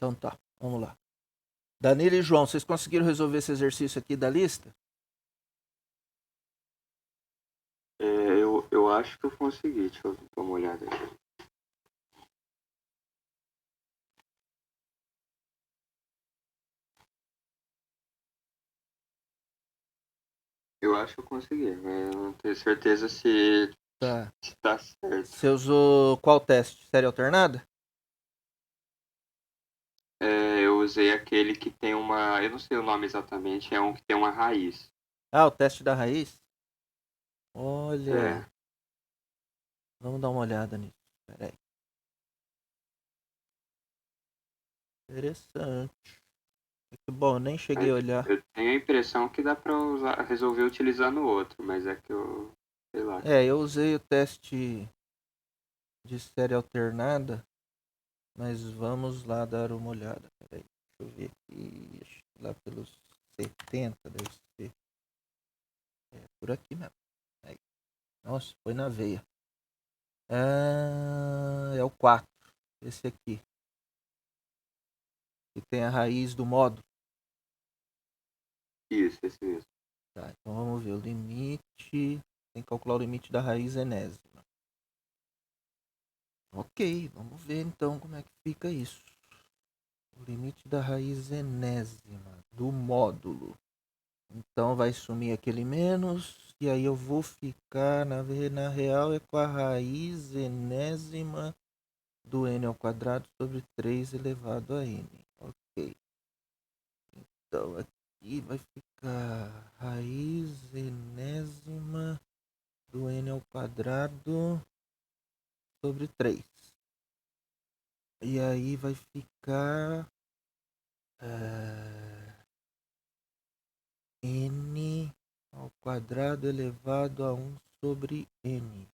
Então tá, vamos lá. Danilo e João, vocês conseguiram resolver esse exercício aqui da lista? Eu acho que eu consegui. Deixa eu dar uma olhada aqui. Eu acho que eu consegui, mas eu não tenho certeza se Tá. tá certo. Você usou qual teste? Série alternada? Eu usei aquele que tem uma... Eu não sei o nome exatamente, é um que tem uma raiz. Ah, o teste da raiz? Olha, É. vamos dar uma olhada nisso. Pera aí. Interessante. Muito bom, eu nem cheguei a olhar. Eu tenho a impressão que dá pra resolver utilizando o outro, mas é que eu... Sei lá. Eu usei o teste de série alternada, mas vamos lá dar uma olhada. Peraí, deixa eu ver aqui. Acho que lá pelos 70 deve ser. Por aqui mesmo. Aí. Nossa, foi na veia. É o 4. Esse aqui. Que tem a raiz do módulo. Isso, esse mesmo. Tá, então vamos ver o limite. Tem que calcular o limite da raiz enésima. Ok, vamos ver então como é que fica isso. O limite da raiz enésima do módulo. Então vai sumir aquele menos. E aí eu vou ficar, na real, é com a raiz enésima do n ao quadrado sobre 3 elevado a n. Ok. Então aqui vai ficar raiz enésima do n ao quadrado sobre 3. E aí vai ficar n ao quadrado elevado a 1 sobre n,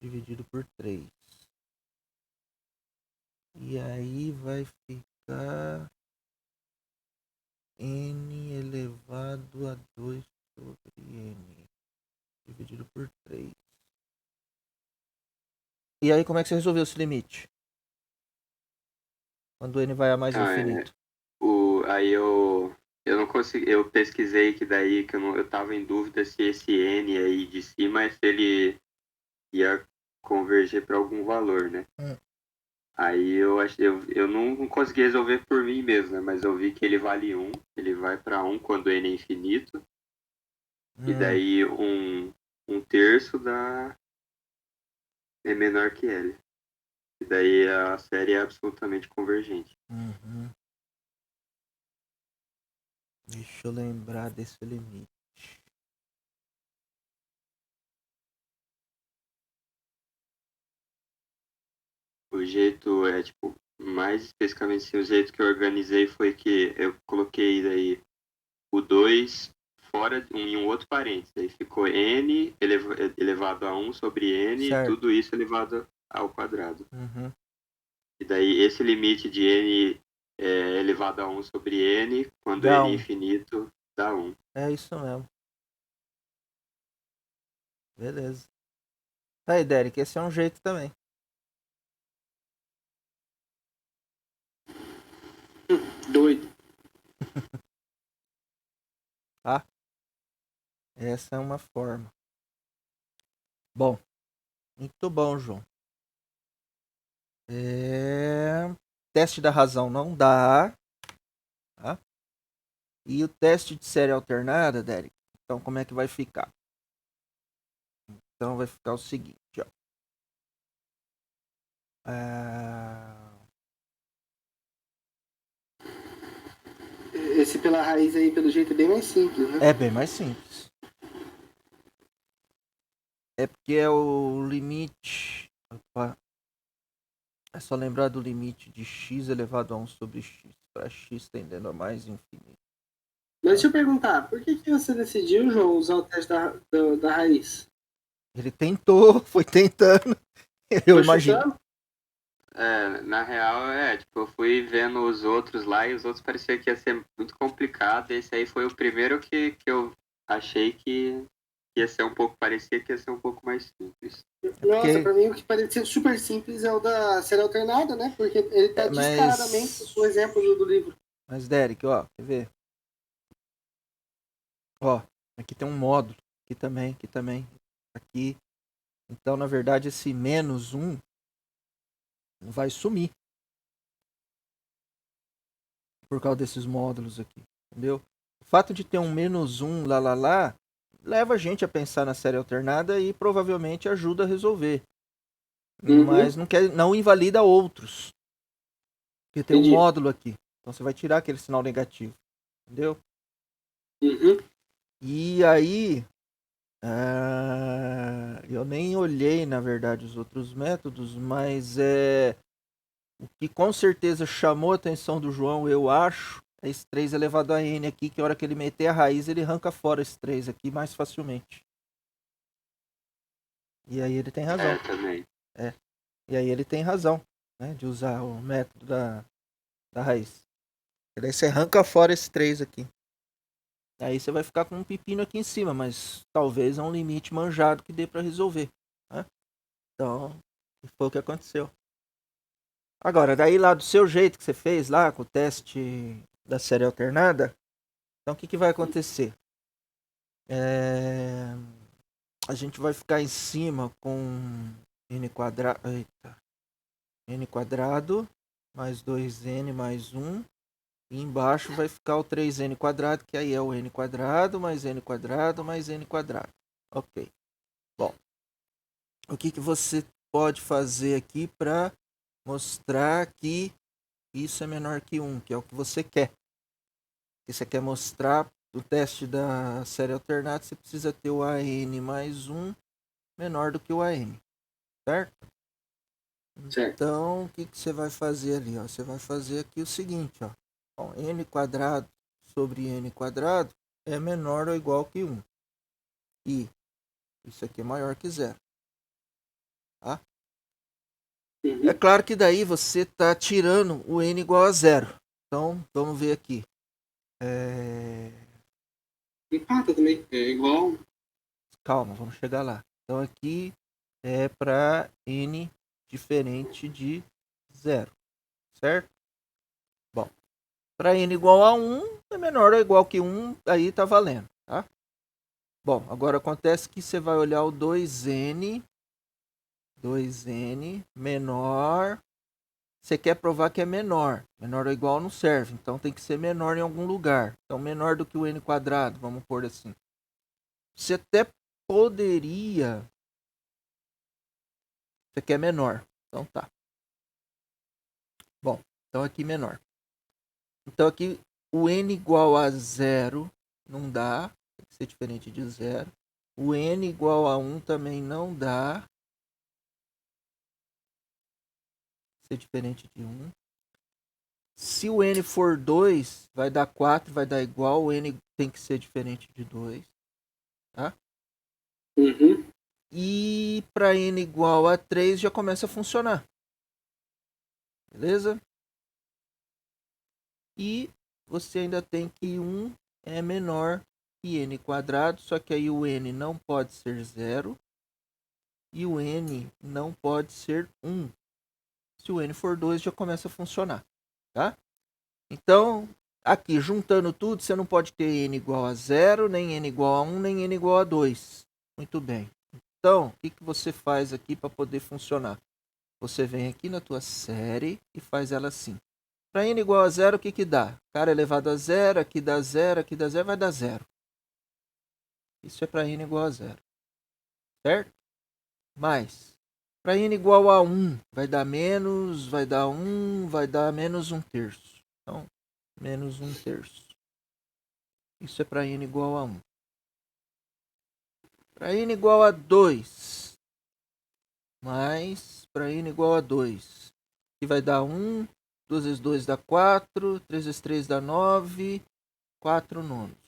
dividido por 3. E aí vai ficar n elevado a 2 sobre n, dividido por 3. E aí como é que você resolveu esse limite? Quando n vai a mais infinito. Aí eu não consegui, eu pesquisei que daí que eu tava em dúvida se esse N aí de cima, se ele ia converger para algum valor, né? Aí eu não consegui resolver por mim mesmo, né? Mas eu vi que ele vale 1, ele vai para 1 quando N é infinito, e daí um terço é menor que L. E daí a série é absolutamente convergente. Deixa eu lembrar desse limite. O jeito mais especificamente assim, o jeito que eu organizei foi que eu coloquei daí o 2 fora em um outro parênteses. Aí ficou n elevado a 1 sobre n, Certo. tudo isso elevado ao quadrado. Uhum. E daí esse limite de n elevado a 1 sobre n, quando Dá n é 1. infinito, dá 1. É isso mesmo. Beleza. Tá aí, Derek, esse é um jeito também. Doido. Tá? Essa é uma forma. Bom. Muito bom, João. Teste da razão não dá. Tá? E o teste de série alternada, Derek? Então, como é que vai ficar? Então, vai ficar o seguinte, ó. Esse pela raiz aí, pelo jeito, é bem mais simples, né? É bem mais simples. É porque é o limite... Opa. É só lembrar do limite de x elevado a 1 sobre x, para x tendendo a mais infinito. Mas deixa eu perguntar, por que você decidiu, João, usar o teste da raiz? Ele tentou, foi tentando. Eu Foi imagino. chutando? Na real, eu fui vendo os outros lá e os outros parecia que ia ser muito complicado. Esse aí foi o primeiro que eu achei que ia ser um pouco, parecia que ia ser um pouco mais simples. Nossa, pra mim o que parecia super simples é o da série alternada, né? Porque ele tá descaradamente o exemplo do livro. Mas, Derek, ó, quer ver? Ó, aqui tem um módulo. Aqui também. Aqui. Então, na verdade, esse menos 1 vai sumir. Por causa desses módulos aqui. Entendeu? O fato de ter um menos 1 lá, leva a gente a pensar na série alternada e provavelmente ajuda a resolver. Mas não invalida outros. Porque tem um módulo aqui. Então você vai tirar aquele sinal negativo. Entendeu? E aí, eu nem olhei, na verdade, os outros métodos, mas o que com certeza chamou a atenção do João, eu acho, é esse 3 elevado a n aqui, que a hora que ele meter a raiz, ele arranca fora esse 3 aqui mais facilmente. E aí ele tem razão. Também. E aí ele tem razão, né, de usar o método da raiz. E daí você arranca fora esse 3 aqui. Aí você vai ficar com um pepino aqui em cima, mas talvez é um limite manjado que dê para resolver. Né? Então, foi o que aconteceu. Agora, daí lá do seu jeito que você fez lá, com o teste da série alternada, então o que vai acontecer? A gente vai ficar em cima com n quadrado, n quadrado mais 2n mais 1. E embaixo vai ficar o 3n quadrado, que aí é o n quadrado mais n quadrado mais n quadrado. Ok. Bom, o que você pode fazer aqui para mostrar que isso é menor que 1, que é o que você quer. Se você quer mostrar o teste da série alternada, você precisa ter o AN mais 1 menor do que o AN. Certo? Então, o que você vai fazer ali? Ó? Você vai fazer aqui o seguinte, ó. Bom, n quadrado sobre n quadrado é menor ou igual que 1. E isso aqui é maior que 0. Tá? É claro que daí você está tirando o n igual a 0. Então, vamos ver aqui. Empata também, é igual. Calma, vamos chegar lá. Então, aqui é para n diferente de 0. Certo? Bom, para n igual a 1, é menor ou igual que 1, aí está valendo. Tá? Bom, agora acontece que você vai olhar o 2n menor. Você quer provar que é menor. Menor ou igual não serve. Então tem que ser menor em algum lugar. Então menor do que o n quadrado, vamos pôr assim. Você até poderia... Você quer menor. Então tá. Bom, então aqui menor. Então aqui o n igual a 0 não dá. Tem que ser diferente de 0. O n igual a 1 também não dá. Ser diferente de 1. Se o n for 2, vai dar 4, vai dar igual. O n tem que ser diferente de 2. Tá? E para n igual a 3 já começa a funcionar. Beleza? E você ainda tem que 1 é menor que n quadrado. Só que aí o n não pode ser 0. E o n não pode ser 1. Se o n for 2 já começa a funcionar. Tá? Então, aqui, juntando tudo, você não pode ter n igual a 0, nem n igual a 1, nem n igual a 2. Muito bem. Então, o que você faz aqui para poder funcionar? Você vem aqui na tua série e faz ela assim. Para n igual a 0, o que dá? Cara elevado a 0, aqui dá 0, aqui dá 0, vai dar 0. Isso é para n igual a 0. Certo? Mas, para n igual a 1, vai dar menos, vai dar 1, vai dar menos 1/3. Então, menos 1/3. Isso é para n igual a 1. Para n igual a 2, mais para n igual a 2, que vai dar 1, 2 vezes 2 dá 4, 3 vezes 3 dá 9, 4 nonos.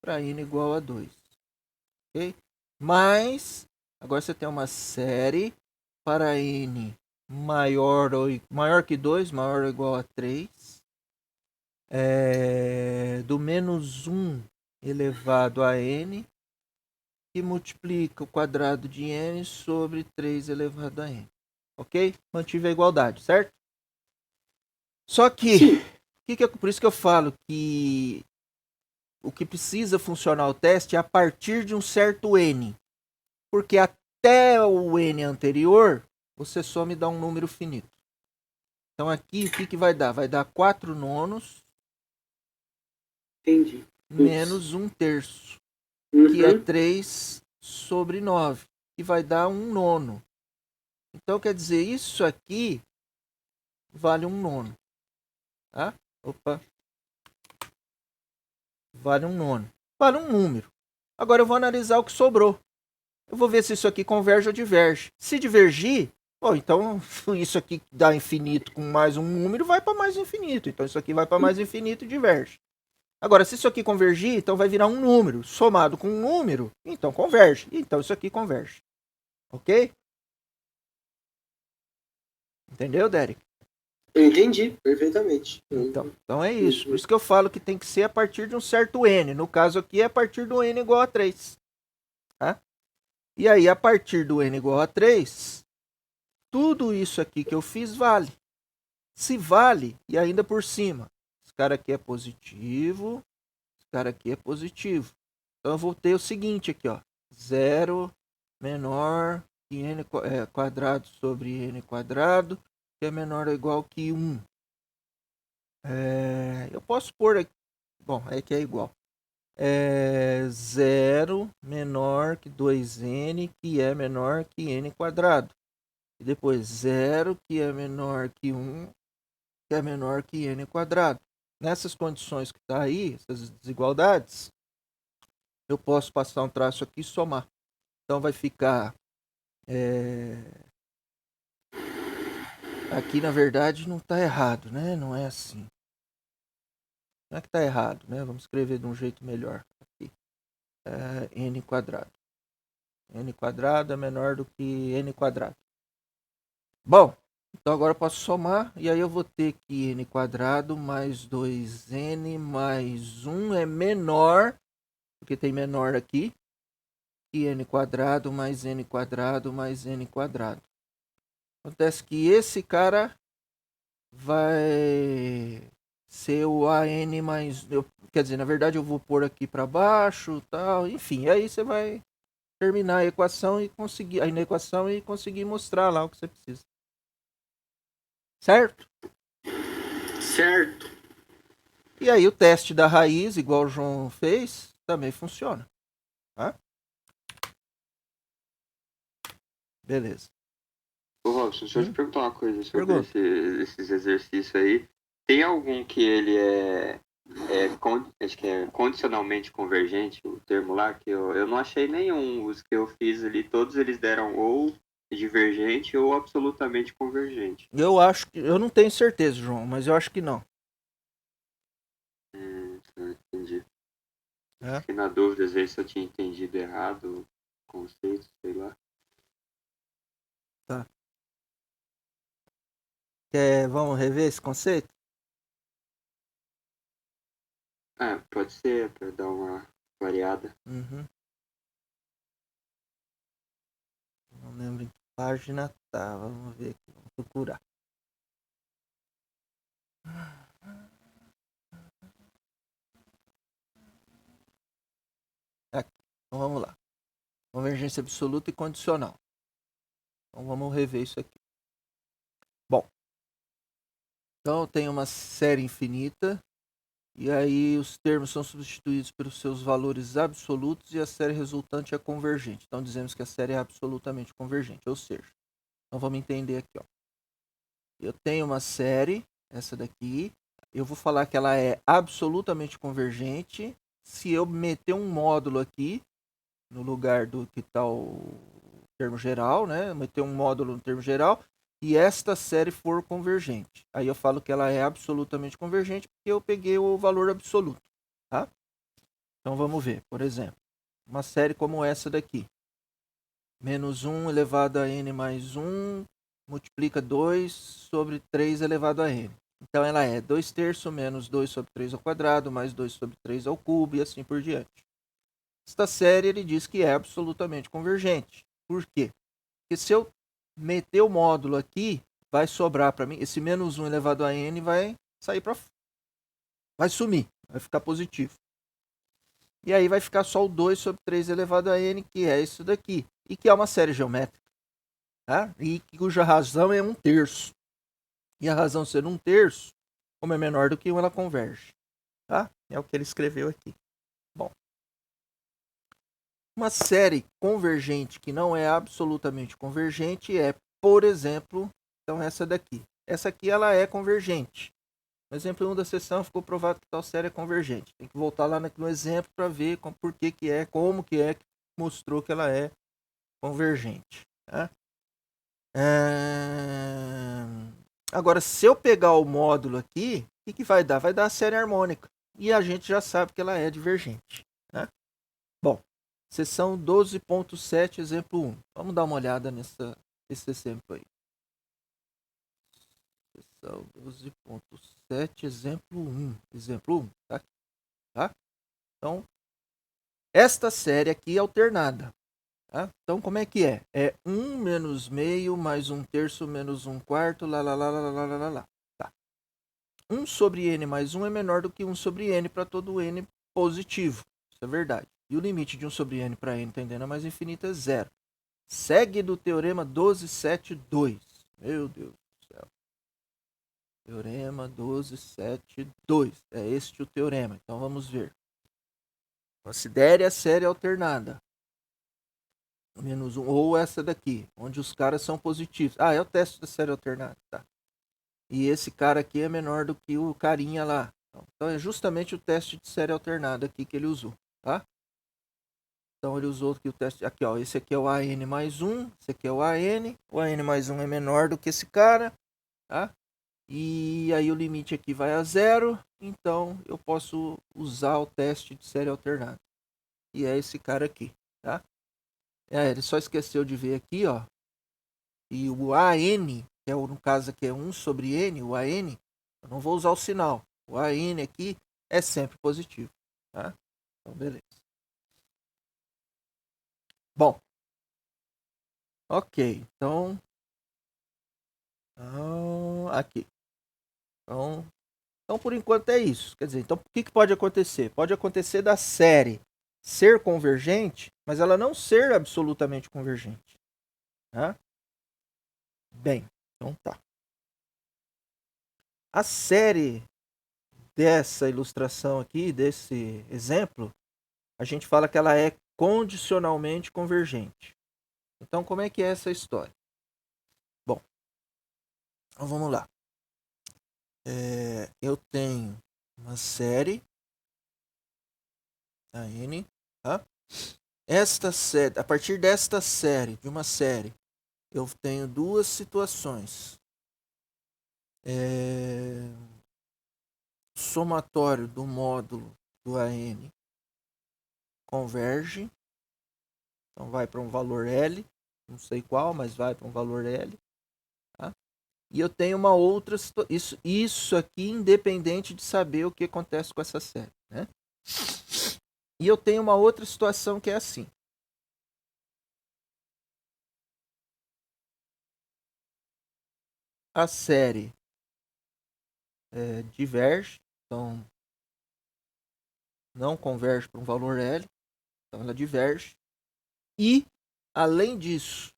Para n igual a 2. Ok? Mas, agora você tem uma série para n maior que 2, maior ou igual a 3. Do menos 1 elevado a n que multiplica o quadrado de n sobre 3 elevado a n. Ok? Mantive a igualdade, certo? Só que, por isso que eu falo que o que precisa funcionar o teste é a partir de um certo n. Porque até o n anterior, você só me dá um número finito. Então aqui, o que vai dar? Vai dar 4 nonos. Entendi. Menos 1/3. Que é 3 sobre 9. Que vai dar 1 nono. Então, quer dizer, isso aqui vale 1 nono. Tá? Opa. Vale 1 nono. Vale um número. Agora eu vou analisar o que sobrou. Eu vou ver se isso aqui converge ou diverge. Se divergir, então isso aqui dá infinito com mais um número, vai para mais infinito. Então isso aqui vai para mais infinito e diverge. Agora, se isso aqui convergir, então vai virar um número. Somado com um número, então converge. Então isso aqui converge. Ok? Entendeu, Derek? Eu entendi perfeitamente. Então é isso. Por isso que eu falo que tem que ser a partir de um certo n. No caso aqui é a partir do n igual a 3. Tá? E aí, a partir do n igual a 3, tudo isso aqui que eu fiz vale. Se vale, e ainda por cima, esse cara aqui é positivo, esse cara aqui é positivo. Então eu vou ter o seguinte aqui, ó. 0 menor que n quadrado sobre n quadrado, que é menor ou igual que 1. Eu posso pôr aqui, bom, é que é igual. 0 menor que 2n, que é menor que n quadrado. E depois 0, que é menor que 1, que é menor que n quadrado. Nessas condições que está aí, essas desigualdades, eu posso passar um traço aqui e somar. Então vai ficar... Aqui, na verdade, não está errado, né? Não é assim. Não é que está errado, né? Vamos escrever de um jeito melhor. Aqui. N quadrado. N quadrado é menor do que n quadrado. Bom, então agora eu posso somar. E aí eu vou ter que n quadrado mais 2n mais 1 é menor, porque tem menor aqui, que n quadrado mais n quadrado mais n quadrado. Acontece que esse cara vai ser o an mais... quer dizer, na verdade eu vou pôr aqui para baixo, tal, enfim, aí você vai terminar a equação e conseguir mostrar lá o que você precisa. Certo? Certo. E aí o teste da raiz, igual o João fez, também funciona. Tá? Beleza. Ô, Robson, deixa eu te perguntar uma coisa sobre Pergunta. esses exercícios aí. Tem algum que ele acho que é condicionalmente convergente, o termo lá, que eu não achei nenhum. Os que eu fiz ali, todos eles deram ou divergente ou absolutamente convergente. Eu acho que... Eu não tenho certeza, João, mas eu acho que não. Entendi. É? Fiquei na dúvida, às vezes, se eu tinha entendido errado o conceito, sei lá. Tá. Vamos rever esse conceito? Pode ser, para dar uma variada. Uhum. Não lembro em que página tá. Vamos ver aqui. Vamos procurar. Aqui. Então vamos lá. Convergência absoluta e condicional. Então vamos rever isso aqui. Bom. Então tem uma série infinita. E aí os termos são substituídos pelos seus valores absolutos e a série resultante é convergente. Então dizemos que a série é absolutamente convergente. Ou seja, então vamos entender aqui. Ó. Eu tenho uma série, essa daqui. Eu vou falar que ela é absolutamente convergente se eu meter um módulo aqui no lugar do que está o termo geral, né? Meter um módulo no termo geral e esta série for convergente. Aí eu falo que ela é absolutamente convergente porque eu peguei o valor absoluto, tá? Então vamos ver, por exemplo, uma série como essa daqui. Menos 1 elevado a n mais 1 multiplica 2 sobre 3 elevado a n. Então ela é 2/3 menos 2 sobre 3 ao quadrado mais 2 sobre 3 ao cubo e assim por diante. Esta série ele diz que é absolutamente convergente. Por quê? Porque se eu meter o módulo aqui, vai sobrar para mim, esse menos 1 elevado a n vai sair para fora. Vai sumir, vai ficar positivo. E aí vai ficar só o 2 sobre 3 elevado a n, que é isso daqui. E que é uma série geométrica. Tá? E cuja razão é 1/3. E a razão ser 1/3, como é menor do que 1, ela converge. Tá? É o que ele escreveu aqui. Bom. Uma série convergente que não é absolutamente convergente é, por exemplo, então essa daqui. Essa aqui ela é convergente. No exemplo 1 da sessão ficou provado que tal série é convergente. Tem que voltar lá no exemplo para ver por que é, como que mostrou que ela é convergente. Tá? Agora, se eu pegar o módulo aqui, o que vai dar? Vai dar a série harmônica. E a gente já sabe que ela é divergente. Né? Bom, seção 12.7, exemplo 1. Vamos dar uma olhada nesse exemplo aí. Seção 12.7, exemplo 1. Exemplo 1, tá? Então, esta série aqui é alternada. Tá? Então, como é que é? É 1 menos meio mais 1/3 menos 1/4, lá. Tá. 1 sobre n mais 1 é menor do que 1 sobre n para todo n positivo. Isso é verdade. E o limite de 1 sobre n para n tendendo a mais infinito é 0. Segue do teorema 12.7.2. Meu Deus do céu. Teorema 12.7.2. É este o teorema. Então, vamos ver. Considere a série alternada. Menos 1, ou essa daqui, onde os caras são positivos. É o teste da série alternada, tá? E esse cara aqui é menor do que o carinha lá. Então é justamente o teste de série alternada aqui que ele usou, tá? Então ele usou aqui o teste, aqui ó, esse aqui é o AN mais 1, esse aqui é o AN mais 1 é menor do que esse cara, tá? E aí o limite aqui vai a 0, então eu posso usar o teste de série alternada. E é esse cara aqui, tá? Ele só esqueceu de ver aqui, ó. E o AN, que é no caso aqui é 1 sobre N, o AN, eu não vou usar o sinal. O AN aqui é sempre positivo, tá? Então, beleza. Bom. Ok, então aqui. Então, por enquanto é isso. Quer dizer, então o que pode acontecer? Pode acontecer da série ser convergente, mas ela não ser absolutamente convergente. Tá? Bem, então tá. A série dessa ilustração aqui, desse exemplo, a gente fala que ela é condicionalmente convergente. Então, como é que é essa história? Bom, então vamos lá. Eu tenho uma série, a N, tá? Esta série, a partir desta série, de uma série, eu tenho duas situações. Somatório do módulo do AN converge, então vai para um valor L, não sei qual, mas vai para um valor L. Tá? E eu tenho uma outra situação, isso aqui independente de saber o que acontece com essa série. Né? E eu tenho uma outra situação que é assim. A série diverge, então não converge para um valor L, então ela diverge. E, além disso,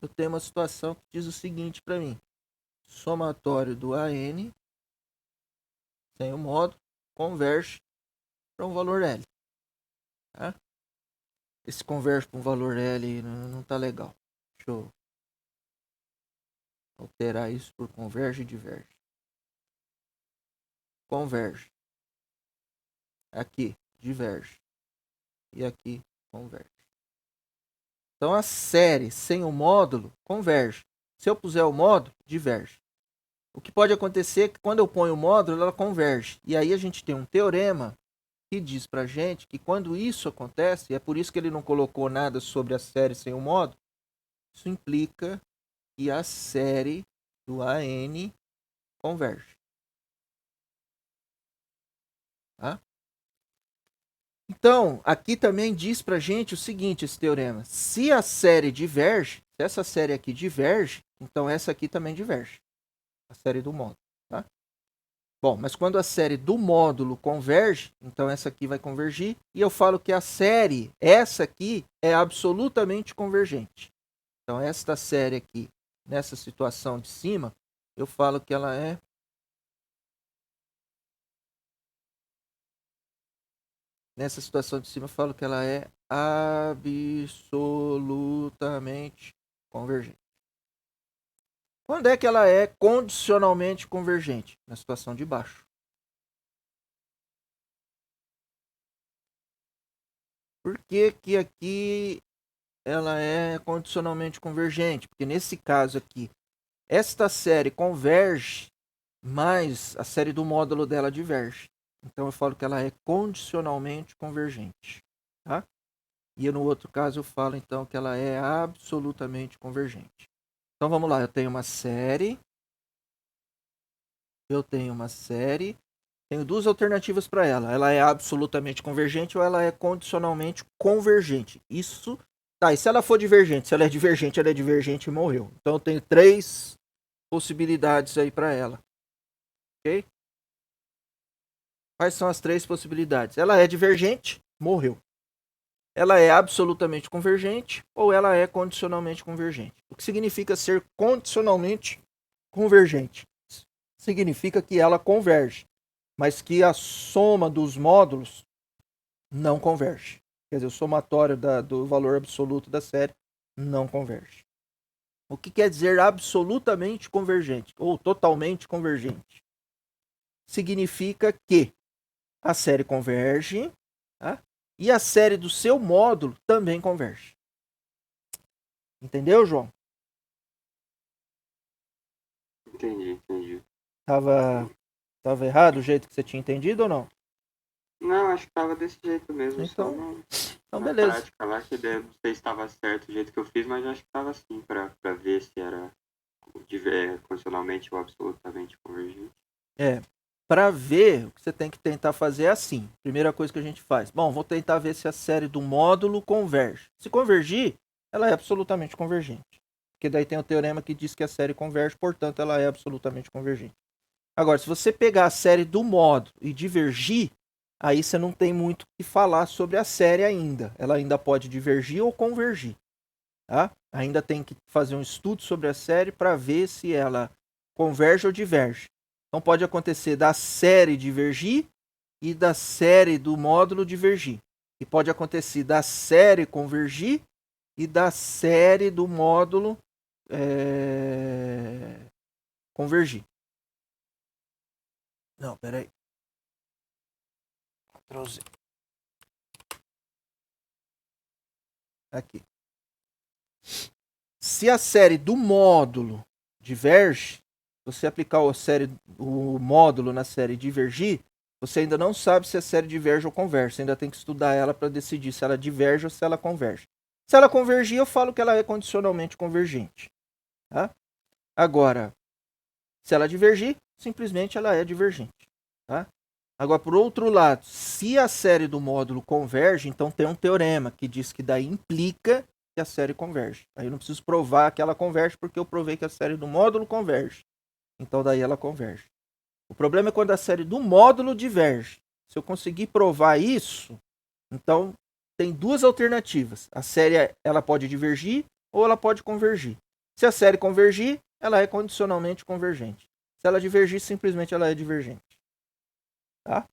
eu tenho uma situação que diz o seguinte para mim. Somatório do AN, sem o módulo, converge para um valor L. Tá? Esse converge para um valor L não está legal. Deixa eu alterar isso por converge e diverge. Converge. Aqui, diverge. E aqui, converge. Então, a série sem o módulo, converge. Se eu puser o módulo, diverge. O que pode acontecer é que quando eu ponho o módulo, ela converge. E aí a gente tem um teorema que diz pra gente que quando isso acontece, e é por isso que ele não colocou nada sobre a série sem o módulo, isso implica que a série do AN converge. Tá? Então, aqui também diz pra gente o seguinte, esse teorema. Se a série diverge, se essa série aqui diverge, então essa aqui também diverge. A série do módulo, tá? Bom, mas quando a série do módulo converge, então essa aqui vai convergir. E eu falo que a série, essa aqui, é absolutamente convergente. Então, esta série aqui, nessa situação de cima, eu falo que ela é nessa situação de cima, eu falo que ela é absolutamente convergente. Quando é que ela é condicionalmente convergente? Na situação de baixo. Por que que aqui ela é condicionalmente convergente? Porque nesse caso aqui, esta série converge, mas a série do módulo dela diverge. Então eu falo que ela é condicionalmente convergente, tá? E no outro caso eu falo então que ela é absolutamente convergente. Então vamos lá, eu tenho uma série, tenho duas alternativas para ela. Ela é absolutamente convergente ou ela é condicionalmente convergente. Isso, tá, e se ela for divergente? Se ela é divergente e morreu. Então eu tenho três possibilidades aí para ela. Ok? Quais são as três possibilidades? Ela é divergente, morreu. Ela é absolutamente convergente ou ela é condicionalmente convergente. O que significa ser condicionalmente convergente? Significa que ela converge, mas que a soma dos módulos não converge. Quer dizer, o somatório do valor absoluto da série não converge. O que quer dizer absolutamente convergente ou totalmente convergente? Significa que a série converge, tá? E a série do seu módulo também converge. Entendeu, João? Entendi. Tava errado o jeito que você tinha entendido ou não? Não, acho que tava desse jeito mesmo. Então na beleza. prática lá, que não sei se estava certo o jeito que eu fiz, mas acho que estava assim, para ver se era condicionalmente ou absolutamente convergente. Para ver, o que você tem que tentar fazer é assim. Primeira coisa que a gente faz. Bom, vou tentar ver se a série do módulo converge. Se convergir, ela é absolutamente convergente. Porque daí tem o teorema que diz que a série converge, portanto, ela é absolutamente convergente. Agora, se você pegar a série do módulo e divergir, aí você não tem muito o que falar sobre a série ainda. Ela ainda pode divergir ou convergir. Tá? Ainda tem que fazer um estudo sobre a série para ver se ela converge ou diverge. Então pode acontecer da série divergir e da série do módulo divergir. E pode acontecer da série convergir e da série do módulo convergir. Não, peraí. Trouxe. Aqui. Se a série do módulo diverge, você aplicar o módulo na série divergir, você ainda não sabe se a série diverge ou converge. Você ainda tem que estudar ela para decidir se ela diverge ou se ela converge. Se ela convergir, eu falo que ela é condicionalmente convergente. Tá? Agora, se ela divergir, simplesmente ela é divergente. Tá? Agora, por outro lado, se a série do módulo converge, então tem um teorema que diz que daí implica que a série converge. Aí eu não preciso provar que ela converge, porque eu provei que a série do módulo converge. Então daí ela converge. O problema é quando a série do módulo diverge. Se eu conseguir provar isso, então tem duas alternativas. A série ela pode divergir ou ela pode convergir. Se a série convergir, ela é condicionalmente convergente. Se ela divergir, simplesmente ela é divergente. Tá?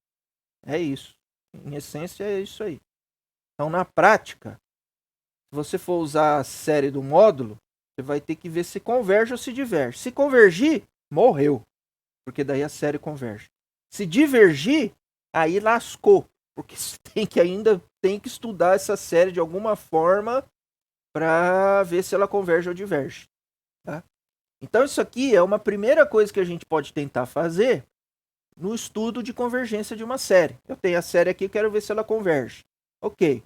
É isso. Em essência, é isso aí. Então, na prática, se você for usar a série do módulo, você vai ter que ver se converge ou se diverge. Se convergir, morreu. Porque daí a série converge. Se divergir, aí lascou. Porque você ainda tem que estudar essa série de alguma forma para ver se ela converge ou diverge. Tá? Então, isso aqui é uma primeira coisa que a gente pode tentar fazer no estudo de convergência de uma série. Eu tenho a série aqui, quero ver se ela converge. Ok.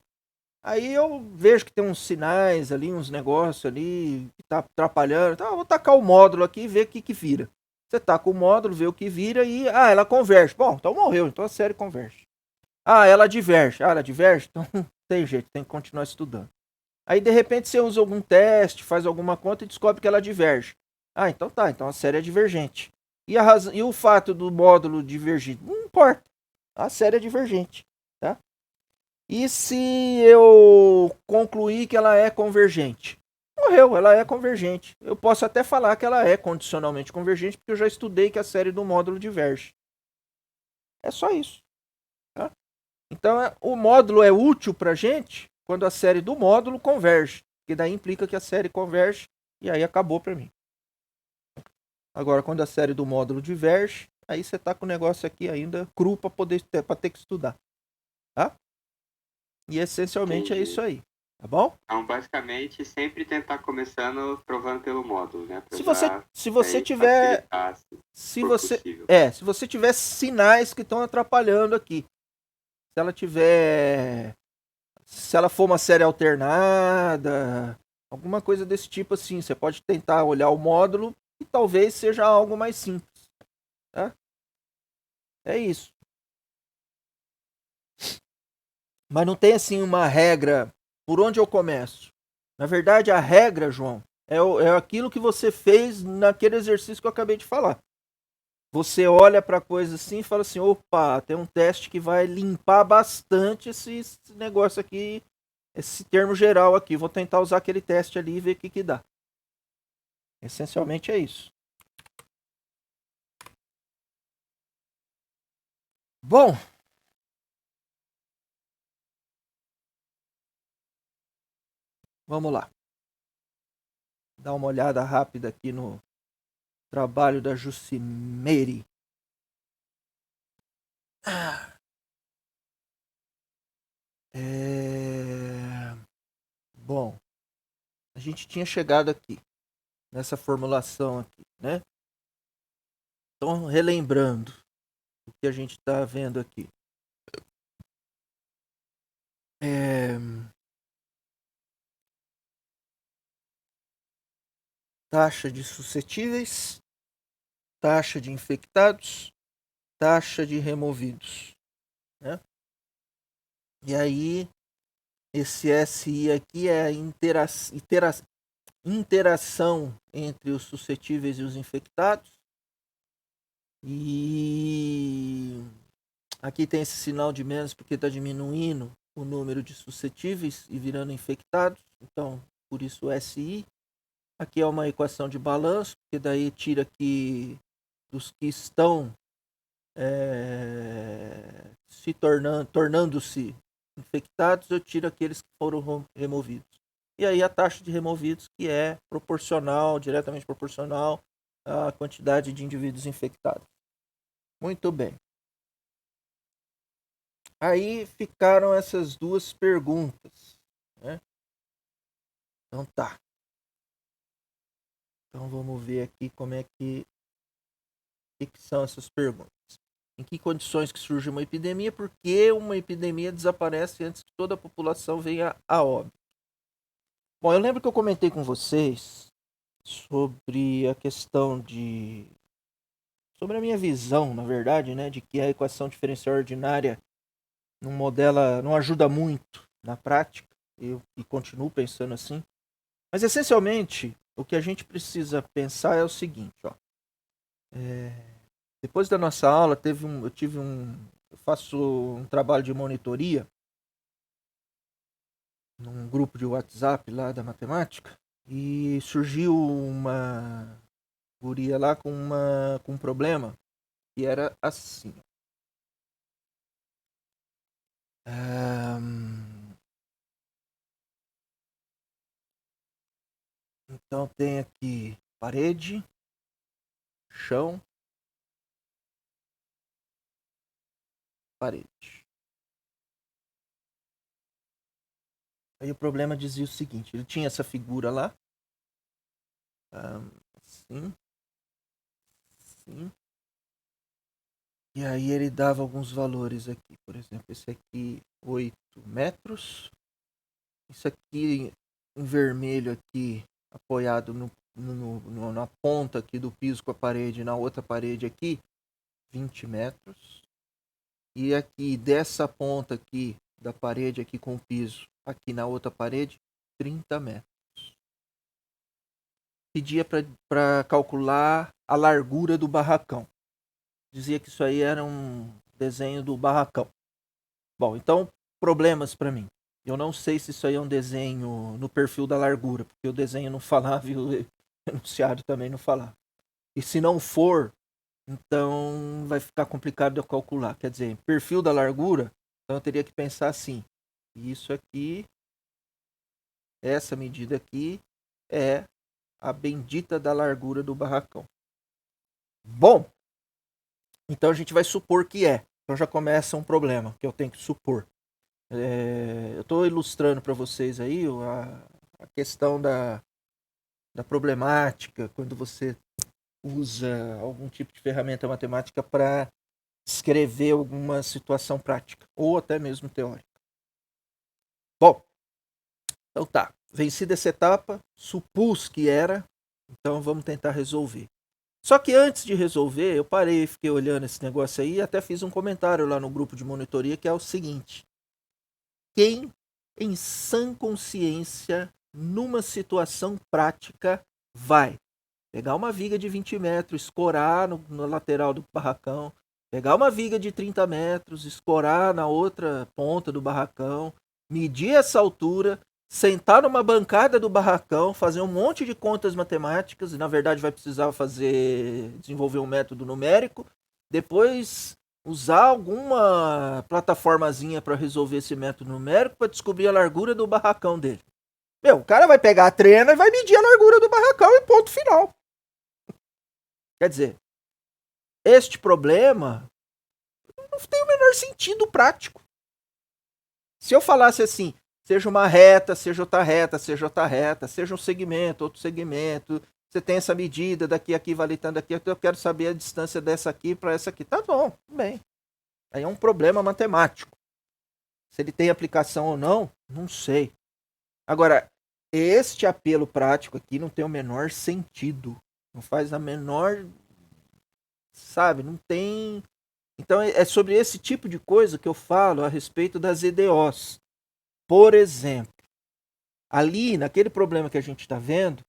Aí eu vejo que tem uns sinais ali, uns negócios ali que tá atrapalhando. Então, eu vou tacar o módulo aqui e ver o que vira. Você taca o módulo, vê o que vira e ela converge. Bom, então morreu, então a série converge. ela diverge. Ela diverge? Então não tem jeito, tem que continuar estudando. Aí, de repente, você usa algum teste, faz alguma conta e descobre que ela diverge. Então tá, então a série é divergente. E o fato do módulo divergir? Não importa. A série é divergente. Tá? E se eu concluir que ela é convergente? Morreu, ela é convergente. Eu posso até falar que ela é condicionalmente convergente, porque eu já estudei que a série do módulo diverge. É só isso. Tá? Então, o módulo é útil para a gente quando a série do módulo converge. Porque daí implica que a série converge e aí acabou para mim. Agora, quando a série do módulo diverge, aí você tá com o negócio aqui ainda cru para ter que estudar. Tá? E essencialmente Entendi. é isso aí. Tá bom? Então, basicamente, sempre tentar começando provando pelo módulo, né? Se você tiver se você tiver sinais que estão atrapalhando aqui. Se ela for uma série alternada, alguma coisa desse tipo assim, você pode tentar olhar o módulo e talvez seja algo mais simples, tá? É isso. Mas não tem assim uma regra por onde eu começo. Na verdade, a regra, João, é aquilo que você fez naquele exercício que eu acabei de falar. Você olha para a coisa assim e fala assim, opa, tem um teste que vai limpar bastante esse negócio aqui, esse termo geral aqui. Vou tentar usar aquele teste ali e ver o que dá. Essencialmente é isso. Bom, vamos lá. Dar uma olhada rápida aqui no trabalho da Jucimeire. Bom, a gente tinha chegado aqui, nessa formulação aqui, né? Então, relembrando o que a gente está vendo aqui. Taxa de suscetíveis, taxa de infectados, taxa de removidos, né? E aí, esse SI aqui é a interação entre os suscetíveis e os infectados. E aqui tem esse sinal de menos porque está diminuindo o número de suscetíveis e virando infectados. Então, por isso o SI. Aqui é uma equação de balanço, porque daí tira aqui dos que estão tornando-se infectados, eu tiro aqueles que foram removidos. E aí a taxa de removidos, que é proporcional, diretamente proporcional à quantidade de indivíduos infectados. Muito bem. Aí ficaram essas duas perguntas, né? Então tá. Então vamos ver aqui como é que são essas perguntas. Em que condições que surge uma epidemia? Por que uma epidemia desaparece antes que toda a população venha a óbito? Bom, eu lembro que eu comentei com vocês sobre a questão sobre a minha visão, na verdade, né, de que a equação diferencial ordinária não ajuda muito na prática. Eu continuo pensando assim. Mas, essencialmente, o que a gente precisa pensar é o seguinte, ó. Depois da nossa aula, eu faço um trabalho de monitoria num grupo de WhatsApp lá da matemática e surgiu uma guria lá com um problema que era assim. Então tem aqui parede, chão, parede. Aí o problema dizia o seguinte, ele tinha essa figura lá, assim, assim, e aí ele dava alguns valores aqui, por exemplo, esse aqui 8 metros, isso aqui em vermelho aqui, apoiado na ponta aqui do piso com a parede, na outra parede aqui, 20 metros, e aqui dessa ponta aqui da parede aqui com o piso, aqui na outra parede, 30 metros. Pedia para calcular a largura do barracão. Dizia que isso aí era um desenho do barracão. Bom, então, problemas para mim. Eu não sei se isso aí é um desenho no perfil da largura, porque o desenho não falava e o enunciado também não falava. E se não for, então vai ficar complicado de eu calcular. Quer dizer, perfil da largura, então eu teria que pensar assim. Isso aqui, essa medida aqui é a bendita da largura do barracão. Bom, então a gente vai supor que é. Então já começa um problema que eu tenho que supor. Eu estou ilustrando para vocês aí a questão da problemática quando você usa algum tipo de ferramenta matemática para descrever alguma situação prática ou até mesmo teórica. Bom, então tá. Vencida essa etapa, supus que era, então vamos tentar resolver. Só que antes de resolver, eu parei e fiquei olhando esse negócio aí e até fiz um comentário lá no grupo de monitoria que é o seguinte: quem em sã consciência, numa situação prática, vai pegar uma viga de 20 metros, escorar na lateral do barracão, pegar uma viga de 30 metros, escorar na outra ponta do barracão, medir essa altura, sentar numa bancada do barracão, fazer um monte de contas matemáticas, e na verdade vai precisar desenvolver um método numérico, depois usar alguma plataformazinha para resolver esse método numérico para descobrir a largura do barracão dele. Meu, o cara vai pegar a trena e vai medir a largura do barracão e ponto final. Quer dizer, este problema não tem o menor sentido prático. Se eu falasse assim, seja uma reta, seja outra reta, seja outra reta, seja um segmento, outro segmento, você tem essa medida, daqui a aqui vale tanto aqui, eu quero saber a distância dessa aqui para essa aqui. Tá bom, tudo bem. Aí é um problema matemático. Se ele tem aplicação ou não, não sei. Agora, este apelo prático aqui não tem o menor sentido. Não faz a menor... Sabe, não tem... Então é sobre esse tipo de coisa que eu falo a respeito das EDOs. Por exemplo, ali naquele problema que a gente está vendo,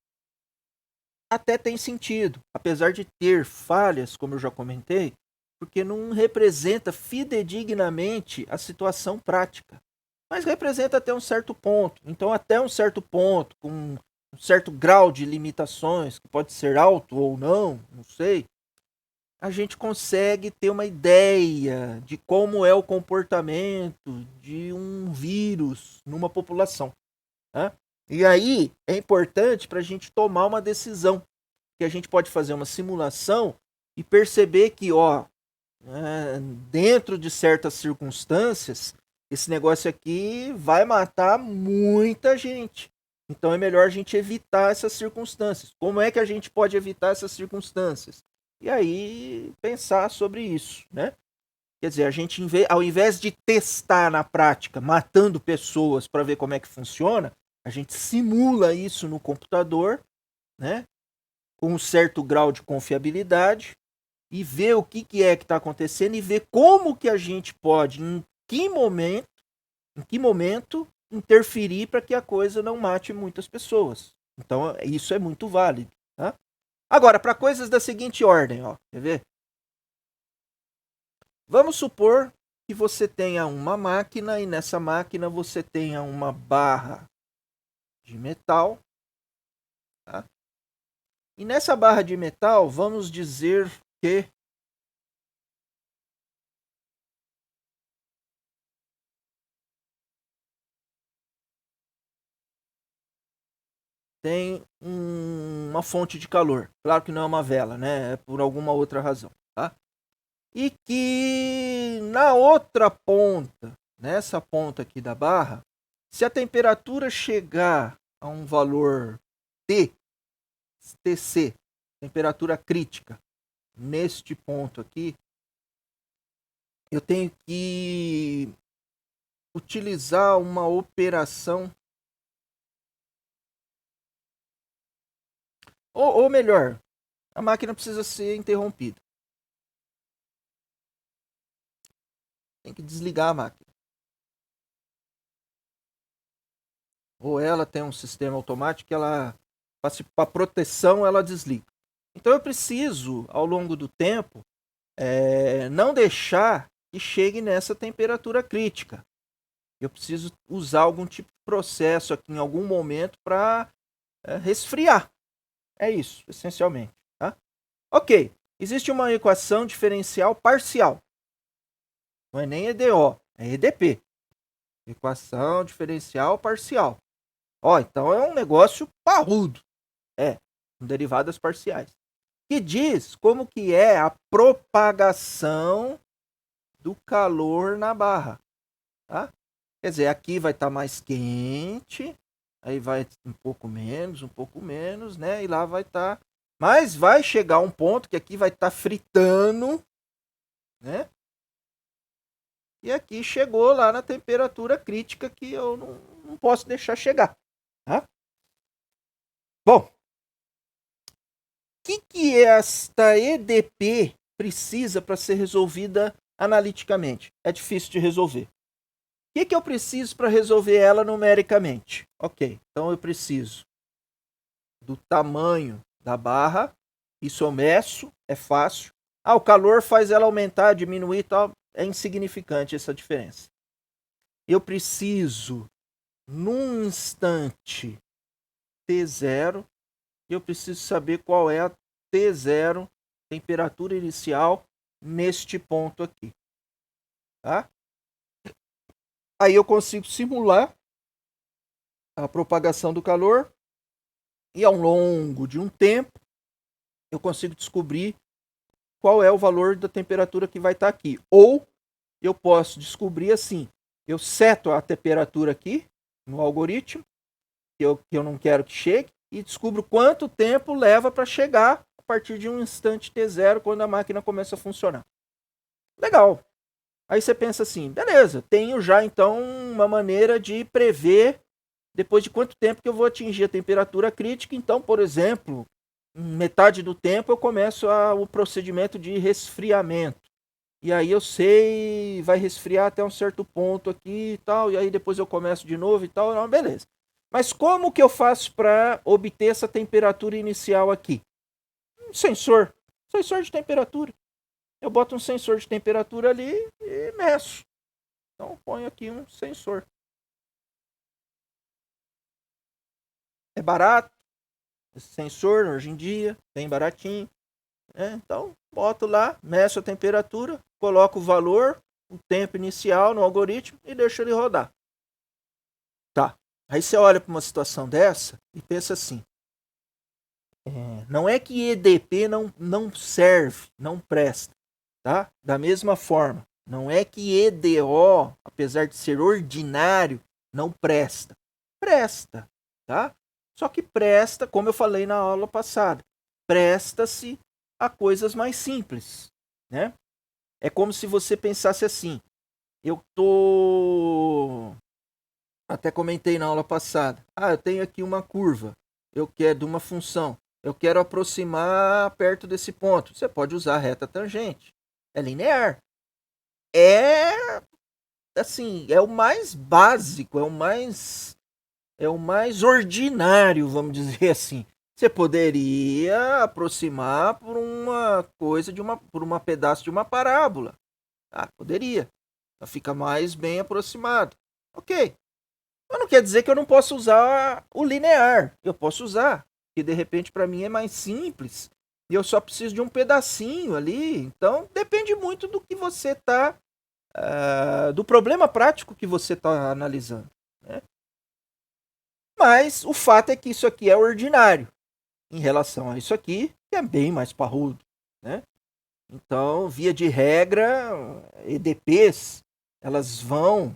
até tem sentido, apesar de ter falhas, como eu já comentei, porque não representa fidedignamente a situação prática, mas representa até um certo ponto. Então, até um certo ponto, com um certo grau de limitações, que pode ser alto ou não sei, a gente consegue ter uma ideia de como é o comportamento de um vírus numa população. Né? E aí é importante para a gente tomar uma decisão, que a gente pode fazer uma simulação e perceber que, dentro de certas circunstâncias, esse negócio aqui vai matar muita gente. Então é melhor a gente evitar essas circunstâncias. Como é que a gente pode evitar essas circunstâncias? E aí pensar sobre isso, né? Quer dizer, a gente, ao invés de testar na prática, matando pessoas para ver como é que funciona, a gente simula isso no computador, né? Com um certo grau de confiabilidade e vê o que é que está acontecendo e vê como que a gente pode, em que momento interferir para que a coisa não mate muitas pessoas. Então, isso é muito válido, tá? Agora, para coisas da seguinte ordem, quer ver? Vamos supor que você tenha uma máquina e nessa máquina você tenha uma barra de metal. Tá? E nessa barra de metal, vamos dizer que tem uma fonte de calor. Claro que não é uma vela, né? É por alguma outra razão. Tá? E que na outra ponta, nessa ponta aqui da barra, se a temperatura chegar a um valor TC, temperatura crítica, neste ponto aqui, eu tenho que utilizar uma operação, ou melhor, a máquina precisa ser interrompida. tem que desligar a máquina. Ou ela tem um sistema automático que ela, para proteção, ela desliga. Então eu preciso, ao longo do tempo, não deixar que chegue nessa temperatura crítica. Eu preciso usar algum tipo de processo aqui em algum momento para resfriar. É isso, essencialmente. Tá? Ok, existe uma equação diferencial parcial. Não é nem EDO, é EDP. Equação diferencial parcial. Então é um negócio parrudo. Com derivadas parciais. Que diz como que é a propagação do calor na barra. Tá? Quer dizer, aqui vai estar mais quente, aí vai um pouco menos, né? E lá vai estar... Mas vai chegar um ponto que aqui vai estar fritando, né? E aqui chegou lá na temperatura crítica que eu não posso deixar chegar. Tá? Bom, o que esta EDP precisa para ser resolvida analiticamente? É difícil de resolver. O que eu preciso para resolver ela numericamente? Ok, então eu preciso do tamanho da barra, isso eu meço, é fácil. O calor faz ela aumentar, diminuir e tal, é insignificante essa diferença. Eu preciso, num instante T0, eu preciso saber qual é a T0, temperatura inicial, neste ponto aqui. Tá? Aí eu consigo simular a propagação do calor e ao longo de um tempo eu consigo descobrir qual é o valor da temperatura que vai estar aqui. Ou eu posso descobrir assim, eu seto a temperatura aqui no algoritmo, que eu não quero que chegue, e descubro quanto tempo leva para chegar a partir de um instante T0 quando a máquina começa a funcionar. Legal. Aí você pensa assim, beleza, tenho já então uma maneira de prever depois de quanto tempo que eu vou atingir a temperatura crítica. Então, por exemplo, metade do tempo eu começo o procedimento de resfriamento. E aí eu sei, vai resfriar até um certo ponto aqui e tal, e aí depois eu começo de novo e tal, não, beleza. Mas como que eu faço para obter essa temperatura inicial aqui? Um sensor de temperatura. Eu boto um sensor de temperatura ali e meço. Então ponho aqui um sensor. É barato, esse sensor hoje em dia, bem baratinho. Então boto lá, meço a temperatura, coloco o valor, o tempo inicial no algoritmo e deixo ele rodar. Tá. Aí você olha para uma situação dessa e pensa assim, não é que EDP não serve, não presta, tá? Da mesma forma, não é que EDO, apesar de ser ordinário, não presta. Presta, tá? Só que presta, como eu falei na aula passada, presta-se a coisas mais simples, né? É como se você pensasse assim, até comentei na aula passada, eu tenho aqui uma curva, eu quero de uma função, eu quero aproximar perto desse ponto. Você pode usar a reta tangente, é linear. Assim, é o mais básico, é o mais ordinário, vamos dizer assim. Você poderia aproximar por uma coisa por uma pedaço de uma parábola. Poderia. Fica mais bem aproximado. Ok. Mas não quer dizer que eu não possa usar o linear. Eu posso usar, porque de repente para mim é mais simples e eu só preciso de um pedacinho ali. Então depende muito do que você está, do problema prático que você está analisando, né? Mas o fato é que isso aqui é ordinário em relação a isso aqui, que é bem mais parrudo, né? Então, via de regra, EDPs, elas vão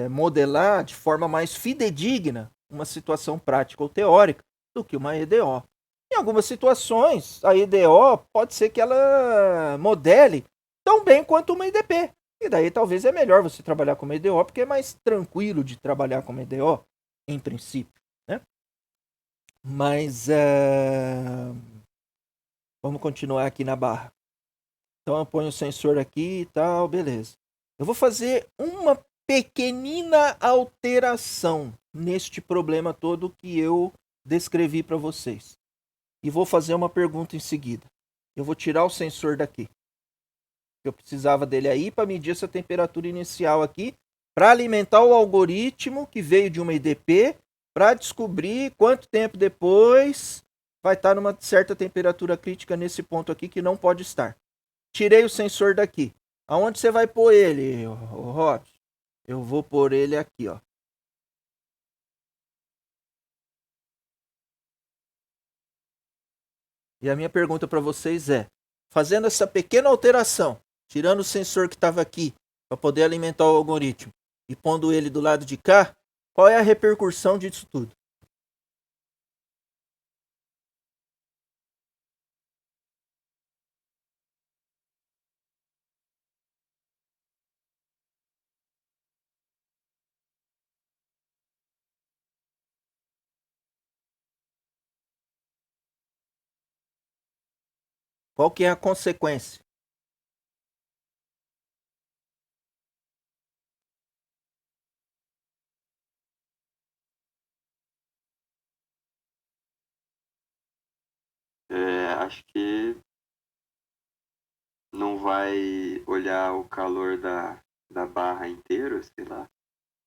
modelar de forma mais fidedigna uma situação prática ou teórica do que uma EDO. Em algumas situações, a EDO pode ser que ela modele tão bem quanto uma EDP. E daí talvez é melhor você trabalhar com uma EDO, porque é mais tranquilo de trabalhar com uma EDO, em princípio, né? Mas vamos continuar aqui na barra. Então eu ponho o sensor aqui e tal, beleza. Eu vou fazer uma pequenina alteração neste problema todo que eu descrevi para vocês. E vou fazer uma pergunta em seguida. Eu vou tirar o sensor daqui. Eu precisava dele aí para medir essa temperatura inicial aqui, para alimentar o algoritmo que veio de uma IDP, para descobrir quanto tempo depois vai estar numa certa temperatura crítica nesse ponto aqui que não pode estar. Tirei o sensor daqui. Aonde você vai pôr ele, Rob? Eu vou pôr ele aqui, ó. E a minha pergunta para vocês é, fazendo essa pequena alteração, tirando o sensor que estava aqui para poder alimentar o algoritmo e pondo ele do lado de cá, qual é a repercussão disso tudo? Qual que é a consequência? Acho que não vai olhar o calor da barra inteiro, sei lá.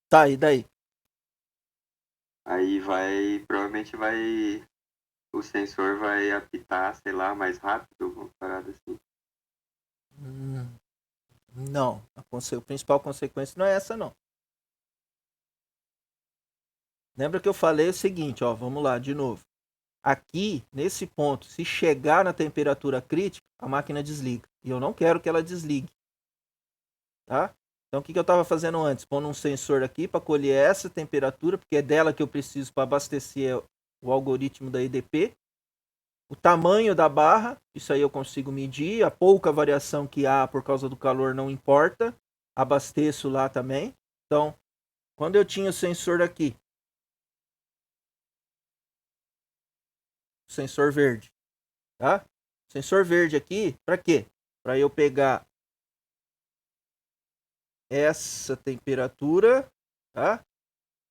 Tá, e daí? Aí provavelmente o sensor vai apitar, sei lá, mais rápido, uma parada assim. Não, a principal consequência não é essa, não. Lembra que eu falei o seguinte, ó, vamos lá, de novo. Aqui, nesse ponto, se chegar na temperatura crítica, a máquina desliga. E eu não quero que ela desligue. Tá? Então, o que eu estava fazendo antes? Pondo um sensor aqui para colher essa temperatura, porque é dela que eu preciso para abastecer o algoritmo da EDP. O tamanho da barra, isso aí eu consigo medir. A pouca variação que há por causa do calor não importa. Abasteço lá também. Então, quando eu tinha o sensor aqui, sensor verde, tá? Sensor verde aqui, para quê? Para eu pegar essa temperatura, tá?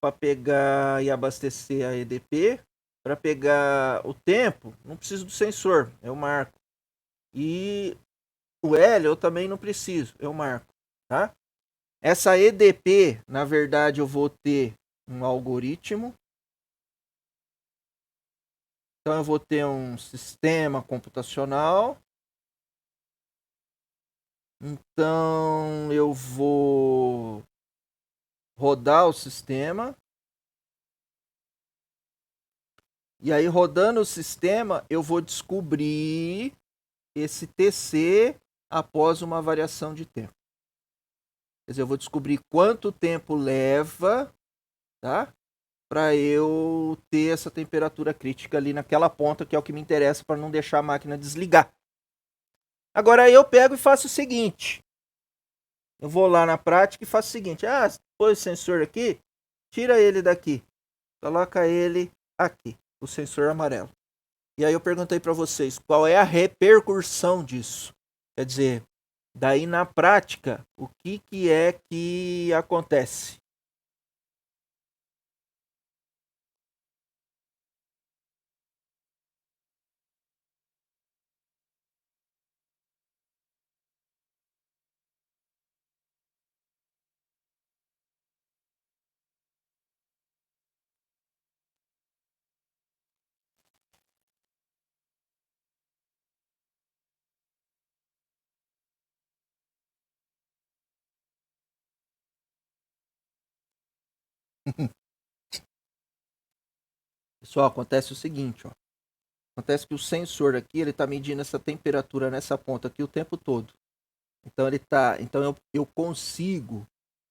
Para pegar e abastecer a EDP, para pegar o tempo, não preciso do sensor, eu marco. E o L eu também não preciso, eu marco, tá? Essa EDP, na verdade, eu vou ter um algoritmo. Então eu vou ter um sistema computacional. Então eu vou rodar o sistema. E aí, rodando o sistema, eu vou descobrir esse TC após uma variação de tempo. Quer dizer, eu vou descobrir quanto tempo leva, tá? Para eu ter essa temperatura crítica ali naquela ponta, que é o que me interessa para não deixar a máquina desligar. Agora eu pego e faço o seguinte. Eu vou lá na prática e faço o seguinte. Põe o sensor aqui, tira ele daqui. Coloca ele aqui, o sensor amarelo. E aí eu perguntei para vocês, qual é a repercussão disso? Quer dizer, daí na prática, o que é que acontece? Pessoal, acontece o seguinte, ó. Acontece que o sensor aqui, ele está medindo essa temperatura nessa ponta aqui o tempo todo. Então eu consigo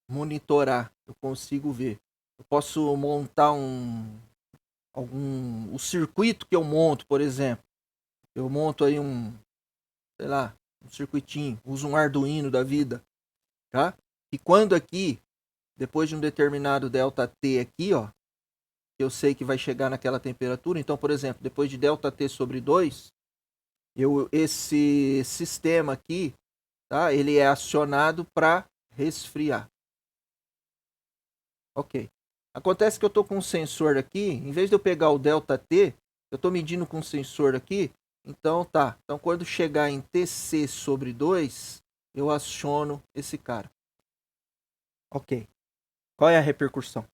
monitorar, eu consigo ver. Eu posso montar o circuito que eu monto, por exemplo. Eu monto aí um circuitinho, uso um Arduino da vida, tá? E quando aqui, depois de um determinado ΔT aqui, ó, eu sei que vai chegar naquela temperatura. Então, por exemplo, depois de ΔT sobre 2, esse sistema aqui, tá? Ele é acionado para resfriar. Ok. Acontece que eu estou com um sensor aqui, em vez de eu pegar o ΔT, eu estou medindo com um sensor aqui, então tá. Então quando chegar em TC sobre 2, eu aciono esse cara. Ok. Qual é a repercussão?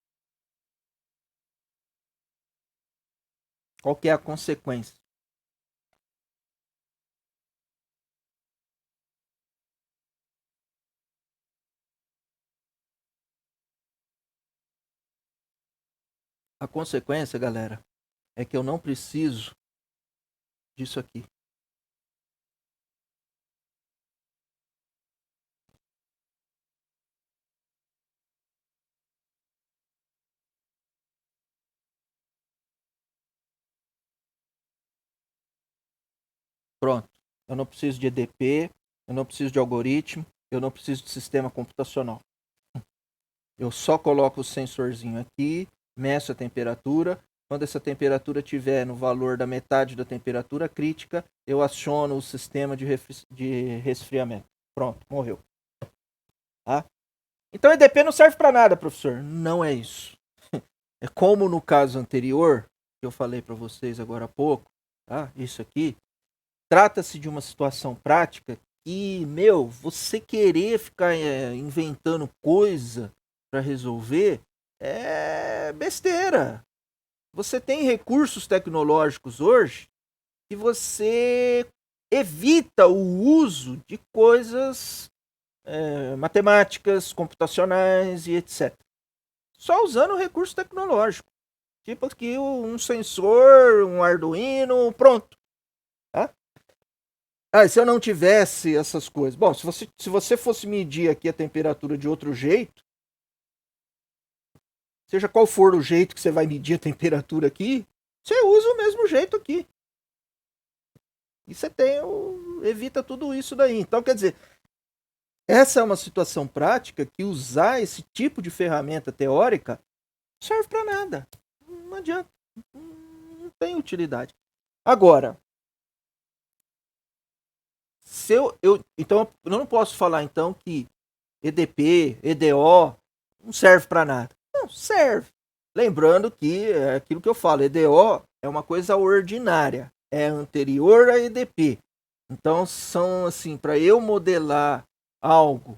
Qual que é a consequência? A consequência, galera, é que eu não preciso disso aqui. Pronto. Eu não preciso de EDP, eu não preciso de algoritmo, eu não preciso de sistema computacional. Eu só coloco o sensorzinho aqui, meço a temperatura. Quando essa temperatura estiver no valor da metade da temperatura crítica, eu aciono o sistema de resfriamento. Pronto, morreu. Tá? Então EDP não serve para nada, professor. Não é isso. É como no caso anterior, que eu falei para vocês agora há pouco, tá? Isso aqui, trata-se de uma situação prática e, você querer ficar inventando coisa para resolver é besteira. Você tem recursos tecnológicos hoje que você evita o uso de coisas matemáticas, computacionais e etc. Só usando o recurso tecnológico. Tipo aqui um sensor, um Arduino, pronto. Tá? Ah, se eu não tivesse essas coisas. Bom, se você fosse medir aqui a temperatura de outro jeito, seja qual for o jeito que você vai medir a temperatura aqui, você usa o mesmo jeito aqui. E você evita tudo isso daí. Então, quer dizer, essa é uma situação prática que usar esse tipo de ferramenta teórica não serve para nada. Não adianta. Não tem utilidade. Agora, então eu não posso falar então que EDP, EDO não serve para nada. Não, serve. Lembrando que é aquilo que eu falo, EDO é uma coisa ordinária, é anterior a EDP. Então são assim, para eu modelar algo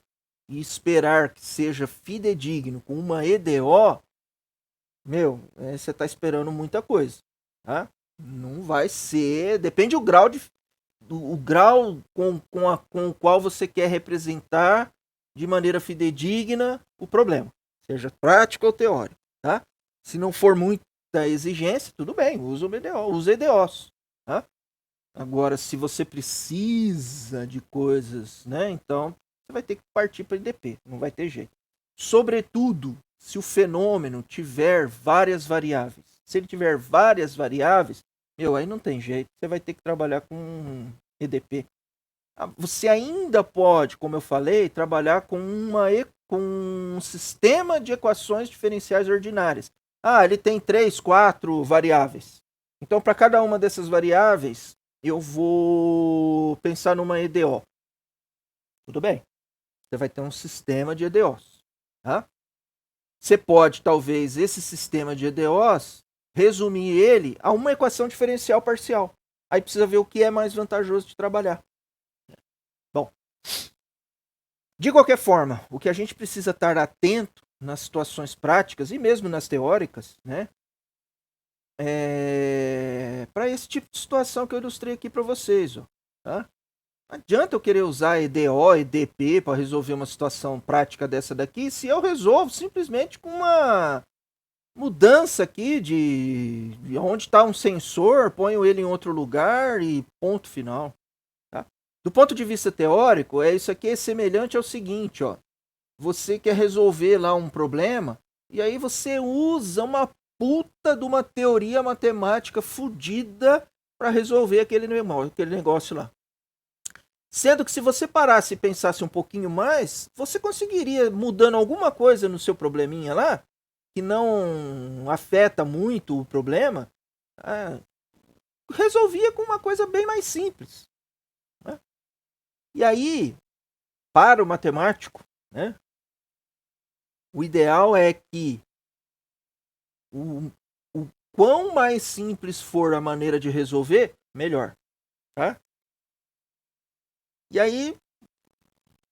e esperar que seja fidedigno com uma EDO, você está esperando muita coisa, tá? Não vai ser, depende do grau o grau com o qual você quer representar de maneira fidedigna o problema, seja prático ou teórico, tá? Se não for muita exigência, tudo bem, usa o EDO, usa EDOs, tá? Agora, se você precisa de coisas, né? Então, você vai ter que partir para IDP, não vai ter jeito. Sobretudo, se o fenômeno tiver várias variáveis. Se ele tiver várias variáveis, aí não tem jeito, você vai ter que trabalhar com EDP. Você ainda pode, como eu falei, trabalhar com um sistema de equações diferenciais ordinárias. Ele tem 3, 4 variáveis. Então, para cada uma dessas variáveis, eu vou pensar numa EDO. Tudo bem. Você vai ter um sistema de EDOs. Tá? Você pode, talvez, esse sistema de EDOs, resumir ele a uma equação diferencial parcial. Aí precisa ver o que é mais vantajoso de trabalhar. Bom, de qualquer forma, o que a gente precisa estar atento nas situações práticas e mesmo nas teóricas, né, para esse tipo de situação que eu ilustrei aqui para vocês. Tá? Não adianta eu querer usar EDO, EDP para resolver uma situação prática dessa daqui, se eu resolvo simplesmente com uma mudança aqui de onde está um sensor, ponho ele em outro lugar e ponto final. Tá? Do ponto de vista teórico, isso aqui é semelhante ao seguinte, você quer resolver lá um problema e aí você usa uma puta de uma teoria matemática fodida para resolver aquele negócio lá. Sendo que se você parasse e pensasse um pouquinho mais, você conseguiria, mudando alguma coisa no seu probleminha lá, que não afeta muito o problema, resolvia com uma coisa bem mais simples. Né? E aí, para o matemático, né, O ideal é que o quão mais simples for a maneira de resolver, melhor. Tá? E aí,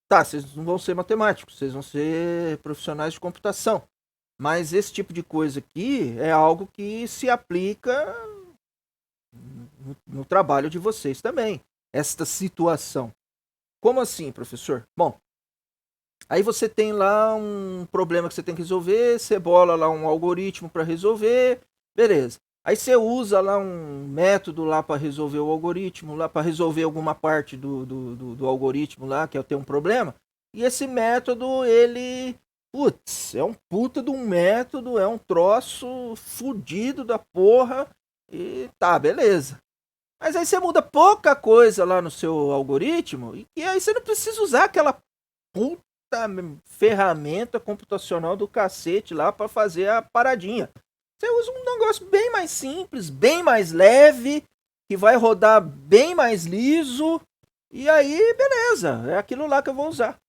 tá, vocês não vão ser matemáticos, vocês vão ser profissionais de computação. Mas esse tipo de coisa aqui é algo que se aplica no trabalho de vocês também. Esta situação. Como assim, professor? Bom, aí você tem lá um problema que você tem que resolver, você bola lá um algoritmo para resolver, beleza. Aí você usa lá um método lá para resolver o algoritmo, lá para resolver alguma parte do algoritmo lá, que é ter um problema. E esse método, ele, putz, é um puta de um método, é um troço fudido da porra. E tá, beleza. Mas aí você muda pouca coisa lá no seu algoritmo e aí você não precisa usar aquela puta ferramenta computacional do cacete lá para fazer a paradinha. Você usa um negócio bem mais simples, bem mais leve, que vai rodar bem mais liso. E aí, beleza, é aquilo lá que eu vou usar.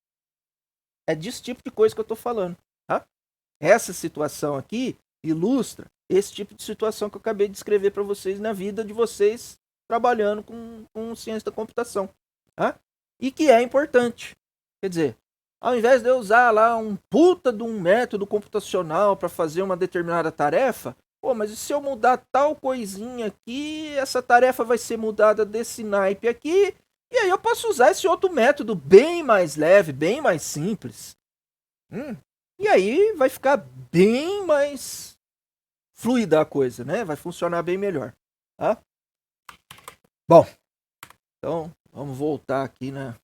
É desse tipo de coisa que eu tô falando. Tá? Essa situação aqui ilustra esse tipo de situação que eu acabei de descrever para vocês na vida de vocês trabalhando com ciência da computação. Tá? E que é importante. Quer dizer, ao invés de eu usar lá um puta de um método computacional para fazer uma determinada tarefa, pô, mas e se eu mudar tal coisinha aqui, essa tarefa vai ser mudada desse naipe aqui, e aí eu posso usar esse outro método bem mais leve, bem mais simples. E aí vai ficar bem mais fluida a coisa, né? Vai funcionar bem melhor. Tá? Bom, então vamos voltar aqui, né?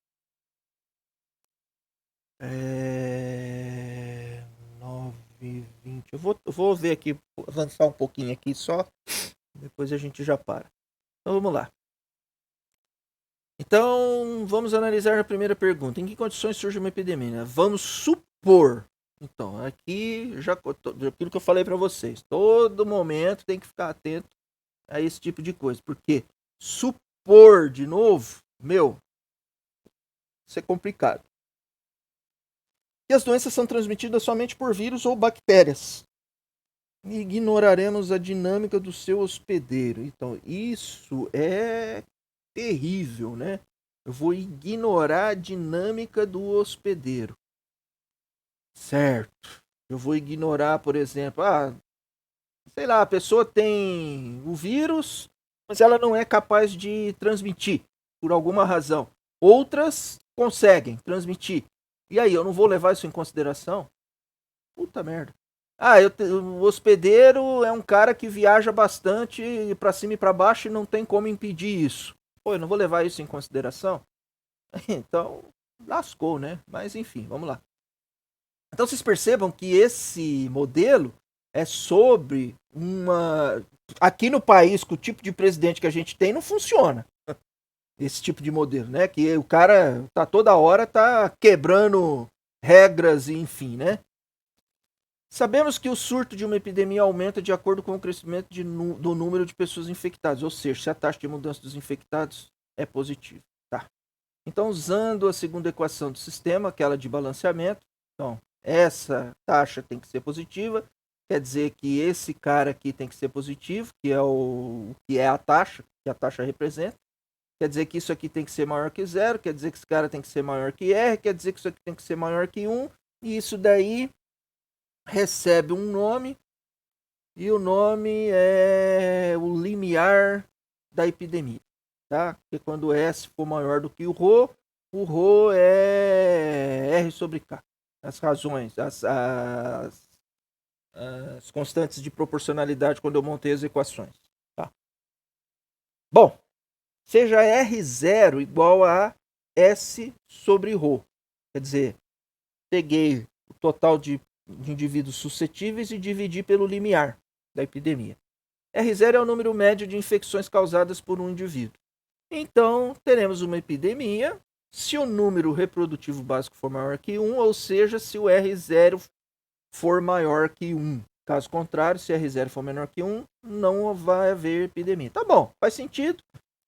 9h20. Eu vou ver aqui, avançar um pouquinho aqui só. Depois a gente já para. Então vamos lá. Então vamos analisar a primeira pergunta. Em que condições surge uma epidemia? Vamos supor. Então, aqui já aquilo que eu falei para vocês. Todo momento tem que ficar atento a esse tipo de coisa. Porque supor de novo, isso é complicado. E as doenças são transmitidas somente por vírus ou bactérias. Ignoraremos a dinâmica do seu hospedeiro. Então, isso é terrível, né? Eu vou ignorar a dinâmica do hospedeiro. Certo. Eu vou ignorar, por exemplo, sei lá, a pessoa tem o vírus, mas ela não é capaz de transmitir, por alguma razão. Outras conseguem transmitir. E aí, eu não vou levar isso em consideração? Puta merda. O hospedeiro é um cara que viaja bastante pra cima e pra baixo e não tem como impedir isso. Pô, eu não vou levar isso em consideração? Então, lascou, né? Mas enfim, vamos lá. Então vocês percebam que esse modelo é sobre uma... Aqui no país, com o tipo de presidente que a gente tem, não funciona. Esse tipo de modelo, né? Que o cara tá toda hora quebrando regras e enfim, né? Sabemos que o surto de uma epidemia aumenta de acordo com o crescimento do número de pessoas infectadas, ou seja, se a taxa de mudança dos infectados é positiva. Tá. Então, usando a segunda equação do sistema, aquela de balanceamento, então, essa taxa tem que ser positiva, quer dizer que esse cara aqui tem que ser positivo, que é a taxa, que a taxa representa. Quer dizer que isso aqui tem que ser maior que 0, quer dizer que esse cara tem que ser maior que R, quer dizer que isso aqui tem que ser maior que 1, e isso daí recebe um nome, e o nome é o limiar da epidemia, tá? Porque quando S for maior do que o ρ é R sobre K. As razões, as constantes de proporcionalidade quando eu montei as equações. Tá? Bom, seja R0 igual a S sobre ρ. Quer dizer, peguei o total de indivíduos suscetíveis e dividi pelo limiar da epidemia. R0 é o número médio de infecções causadas por um indivíduo. Então, teremos uma epidemia se o número reprodutivo básico for maior que 1, ou seja, se o R0 for maior que 1. Caso contrário, se R0 for menor que 1, não vai haver epidemia. Tá bom, faz sentido,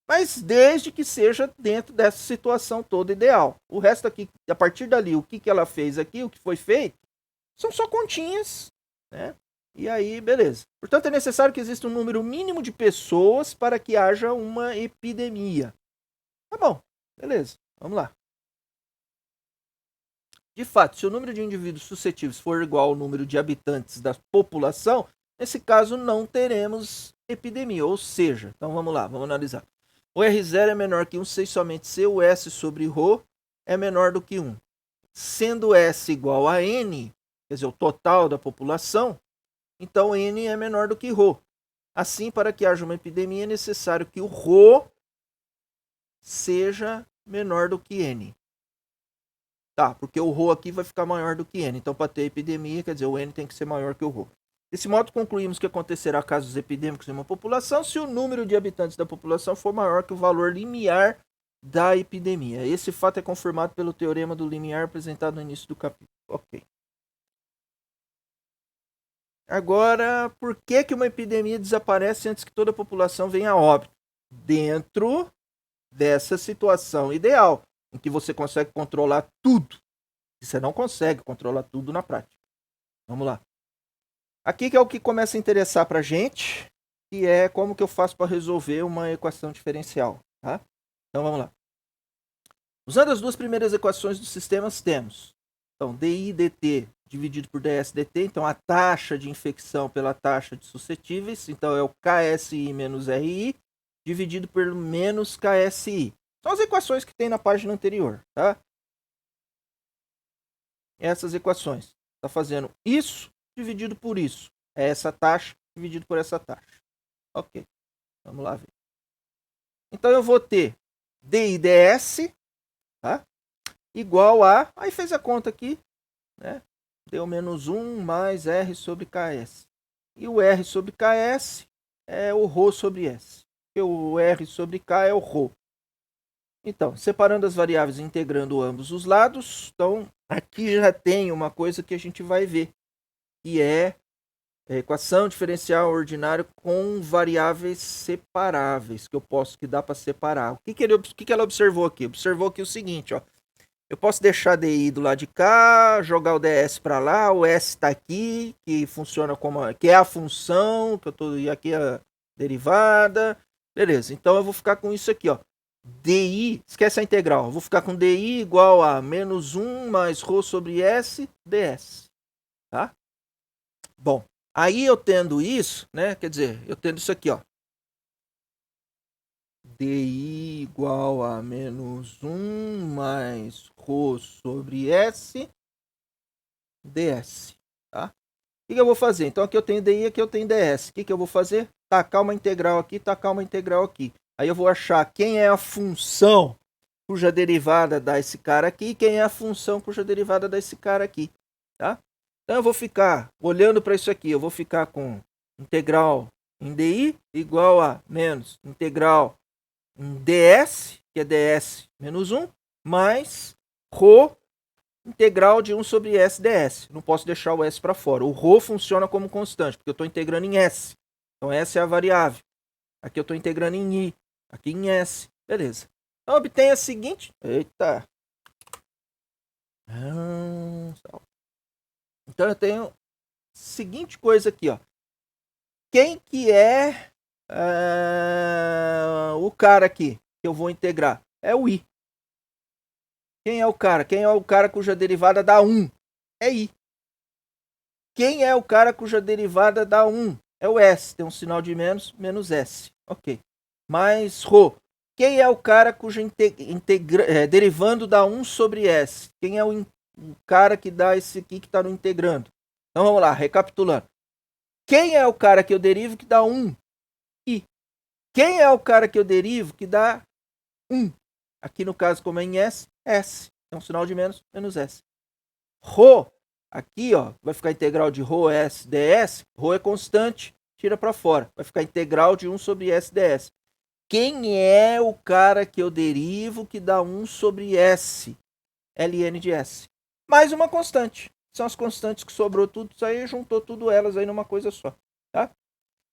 mas desde que seja dentro dessa situação toda ideal. O resto aqui, a partir dali, o que ela fez aqui, o que foi feito, São só continhas, né? E aí, beleza. Portanto, é necessário que exista um número mínimo de pessoas para que haja uma epidemia. Tá bom, beleza. Vamos lá. De fato, se o número de indivíduos suscetíveis for igual ao número de habitantes da população, nesse caso não teremos epidemia. Ou seja, então vamos lá, vamos analisar. O R0 é menor que 1 se somente se o S sobre ρ é menor do que 1. Sendo S igual a N, quer dizer, o total da população, então N é menor do que ρ. Assim, para que haja uma epidemia, é necessário que o ρ seja menor do que N. Tá, porque o ρ aqui vai ficar maior do que N. Então, para ter epidemia, quer dizer, o N tem que ser maior que o ρ. Desse modo, concluímos que acontecerá casos epidêmicos em uma população se o número de habitantes da população for maior que o valor limiar da epidemia. Esse fato é confirmado pelo teorema do limiar apresentado no início do capítulo. Ok. Agora, por que uma epidemia desaparece antes que toda a população venha a óbito? Dentro dessa situação ideal, em que você consegue controlar tudo. Você não consegue controlar tudo na prática. Vamos lá. Aqui que é o que começa a interessar para a gente, que é como que eu faço para resolver uma equação diferencial. Tá? Então vamos lá. Usando as duas primeiras equações dos sistemas, temos então, DI dt dividido por ds dt, então a taxa de infecção pela taxa de suscetíveis, então é o KSI menos RI, dividido por menos KSI. São as equações que tem na página anterior. Tá? Essas equações. Está fazendo isso dividido por isso. É essa taxa dividido por essa taxa. Ok. Vamos lá ver. Então eu vou ter DI ds, tá? Igual a... Aí fez a conta aqui, né? Deu menos 1 mais R sobre KS. E o R sobre KS é o ρ sobre S. Porque o R sobre K é o ρ. Então, separando as variáveis e integrando ambos os lados, então aqui já tem uma coisa que a gente vai ver, que é a equação diferencial ordinária com variáveis separáveis, que dá para separar. O que ela observou aqui? Observou aqui o seguinte, ó. Eu posso deixar DI do lado de cá, jogar o ds para lá, o S está aqui, que funciona que é a função, que eu tô, e aqui a derivada. Beleza, então eu vou ficar com isso aqui, ó. DI, esquece a integral, eu vou ficar com DI igual a menos 1 mais ρ sobre S ds. Tá? Bom, aí eu tendo isso, né? Quer dizer, eu tendo isso aqui, ó. DI igual a menos 1 mais ρ sobre S ds. Tá? O que eu vou fazer? Então aqui eu tenho DI, aqui eu tenho ds. O que eu vou fazer? Tacar uma integral aqui, tacar uma integral aqui. Aí eu vou achar quem é a função cuja derivada dá esse cara aqui e quem é a função cuja derivada dá esse cara aqui. Tá? Então eu vou ficar, olhando para isso aqui, eu vou ficar com integral em DI igual a menos integral em ds, que é ds menos 1, mais ρ integral de 1 sobre S ds. Não posso deixar o S para fora. O ρ funciona como constante, porque eu estou integrando em S. Então S é a variável. Aqui eu estou integrando em I. Aqui em S. Beleza. Então obtenho a seguinte... Eita! Então eu tenho a seguinte coisa aqui, ó. Quem que é o cara aqui que eu vou integrar? É o I. Quem é o cara? Quem é o cara cuja derivada dá 1? É I. Quem é o cara cuja derivada dá 1? É o S. Tem um sinal de menos, menos S. Ok. Mais ρ. Quem é o cara cuja derivando dá 1 sobre S? Quem é o cara que dá esse aqui que está no integrando? Então vamos lá, recapitulando. Quem é o cara que eu derivo que dá 1? I. Quem é o cara que eu derivo que dá 1? Aqui no caso, como é em S, S. É um sinal de menos, menos S. Ρ, aqui ó, vai ficar integral de ρ S ds. Ρ é constante, tira para fora. Vai ficar integral de 1 sobre S ds. Quem é o cara que eu derivo que dá 1 sobre S? Ln de S. Mais uma constante. São as constantes que sobrou tudo, isso aí juntou tudo elas aí numa coisa só. Tá?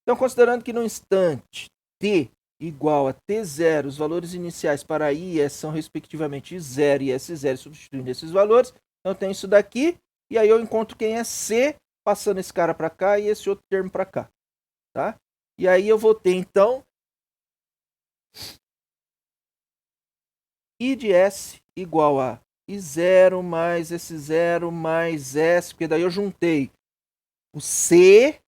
Então, considerando que no instante t igual a t0, os valores iniciais para I e S são respectivamente 0 e S0, substituindo esses valores, então eu tenho isso daqui E aí eu encontro quem é C, passando esse cara para cá e esse outro termo para cá. Tá? E aí eu vou ter, então, I de S igual a I0 mais esse 0 mais S, porque daí eu juntei o C,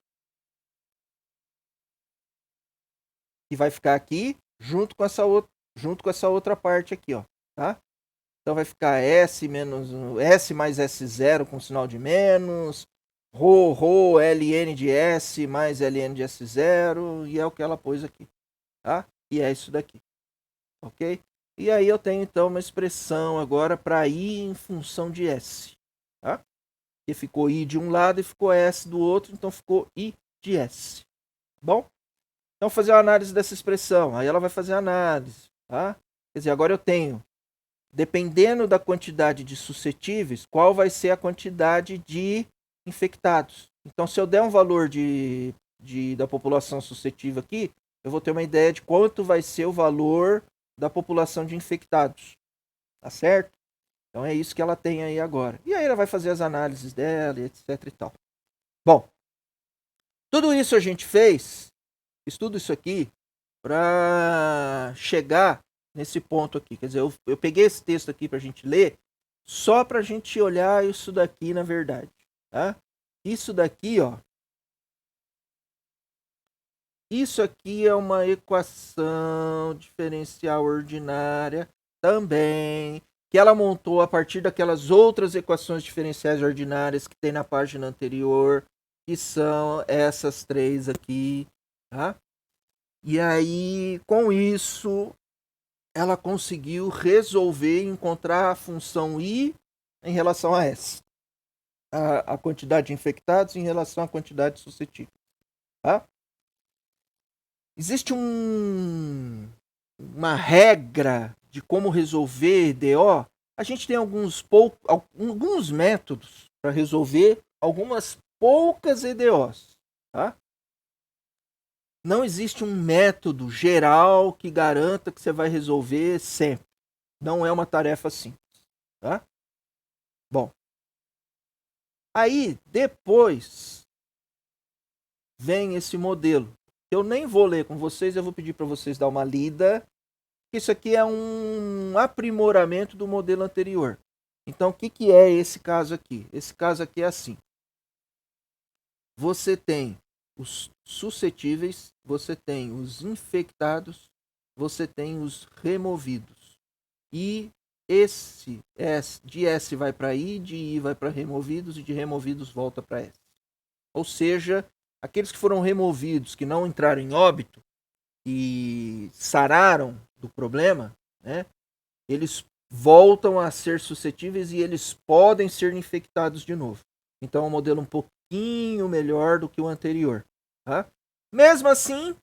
que vai ficar aqui, junto com essa outra parte aqui, ó, tá? Então vai ficar S menos S mais S0 com sinal de menos, ρ, ln de S mais ln de S0, e é o que ela pôs aqui, tá? E é isso daqui, ok? E aí eu tenho então uma expressão agora para I em função de S, tá? Que ficou I de um lado e ficou S do outro, então ficou I de S, bom? Então fazer a análise dessa expressão, aí ela vai fazer a análise, tá? Quer dizer, agora eu tenho, dependendo da quantidade de suscetíveis, qual vai ser a quantidade de infectados. Então se eu der um valor da população suscetível aqui, eu vou ter uma ideia de quanto vai ser o valor da população de infectados, tá certo? Então é isso que ela tem aí agora. E aí ela vai fazer as análises dela, etc e tal. Bom, tudo isso a gente fez, fiz tudo isso aqui para chegar nesse ponto aqui. Quer dizer, eu peguei esse texto aqui para a gente ler, só para a gente olhar isso daqui na verdade, tá? Isso daqui, ó. Isso aqui é uma equação diferencial ordinária também, que ela montou a partir daquelas outras equações diferenciais ordinárias que tem na página anterior, que são essas três aqui, tá? E aí, com isso, ela conseguiu resolver e encontrar a função I em relação a S. A quantidade de infectados em relação à quantidade de suscetíveis, tá? Existe uma regra de como resolver DO. A gente tem alguns métodos para resolver algumas poucas EDOs. Tá? Não existe um método geral que garanta que você vai resolver sempre. Não é uma tarefa simples. Tá? Bom, aí depois vem esse modelo. Eu nem vou ler com vocês, eu vou pedir para vocês dar uma lida. Isso aqui é um aprimoramento do modelo anterior. Então, o que é esse caso aqui? Esse caso aqui é assim. Você tem os suscetíveis, você tem os infectados, você tem os removidos. E esse S, de S vai para I, de I vai para removidos e de removidos volta para S. Ou seja, aqueles que foram removidos, que não entraram em óbito e sararam do problema, né, eles voltam a ser suscetíveis e eles podem ser infectados de novo. Então é um modelo um pouquinho melhor do que o anterior. Tá? Mesmo assim,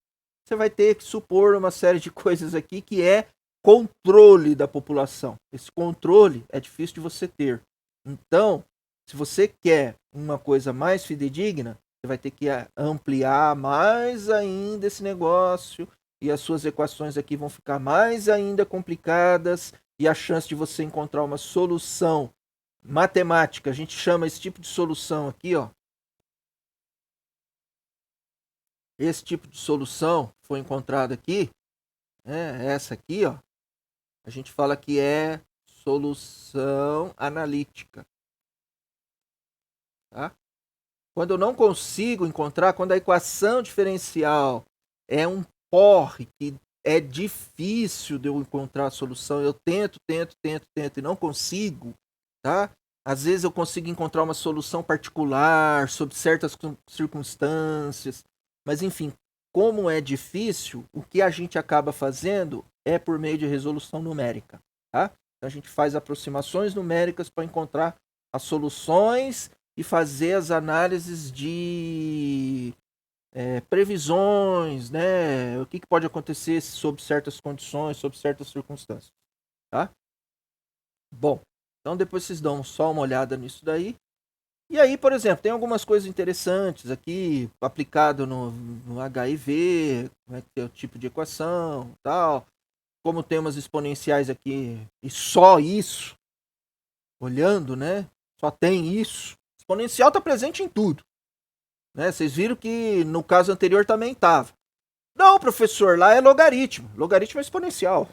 você vai ter que supor uma série de coisas aqui que é controle da população. Esse controle é difícil de você ter. Então, se você quer uma coisa mais fidedigna, você vai ter que ampliar mais ainda esse negócio e as suas equações aqui vão ficar mais ainda complicadas e a chance de você encontrar uma solução matemática, a gente chama esse tipo de solução aqui, ó. Esse tipo de solução foi encontrado aqui, essa aqui, ó. A gente fala que é solução analítica. Tá? Quando eu não consigo encontrar, quando a equação diferencial é um porre que é difícil de eu encontrar a solução, eu tento e não consigo, tá? Às vezes eu consigo encontrar uma solução particular sob certas circunstâncias, mas enfim, como é difícil, o que a gente acaba fazendo é por meio de resolução numérica, tá? Então a gente faz aproximações numéricas para encontrar as soluções e fazer as análises de previsões, né? O que pode acontecer sob certas condições, sob certas circunstâncias, tá? Bom, então depois vocês dão só uma olhada nisso daí. E aí, por exemplo, tem algumas coisas interessantes aqui, aplicado no HIV, né, que é o tipo de equação, tal. Como tem umas exponenciais aqui, e só isso, olhando, né? Só tem isso, Exponencial está presente em tudo. Né? Vocês viram que no caso anterior também estava. Não, professor, lá é logaritmo. Logaritmo é exponencial.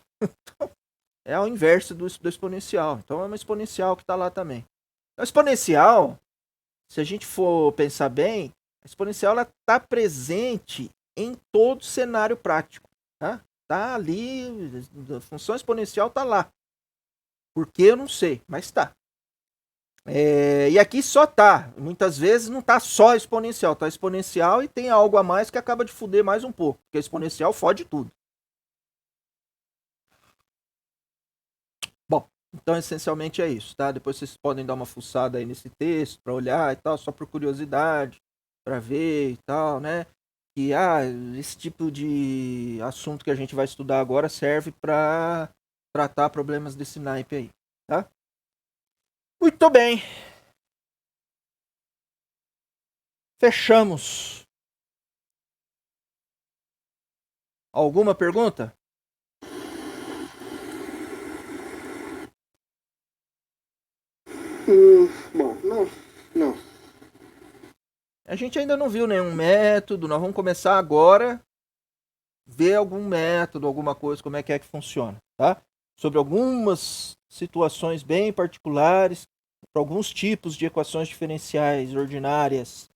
É o inverso do exponencial. Então é uma exponencial que está lá também. A exponencial, se a gente for pensar bem, a exponencial está presente em todo cenário prático. Tá ali, a função exponencial está lá. Por que eu não sei, mas está. E aqui só tá. Muitas vezes não tá só exponencial. Tá exponencial e tem algo a mais que acaba de fuder mais um pouco. Porque exponencial fode tudo. Bom, então essencialmente é isso, tá? Depois vocês podem dar uma fuçada aí nesse texto para olhar e tal, só por curiosidade, para ver e tal, né? Que esse tipo de assunto que a gente vai estudar agora serve para tratar problemas desse naipe aí, tá? Muito bem. Fechamos. Alguma pergunta? Bom, não. A gente ainda não viu nenhum método, nós vamos começar agora ver algum método, alguma coisa, como é que funciona, tá? Sobre algumas situações bem particulares, para alguns tipos de equações diferenciais ordinárias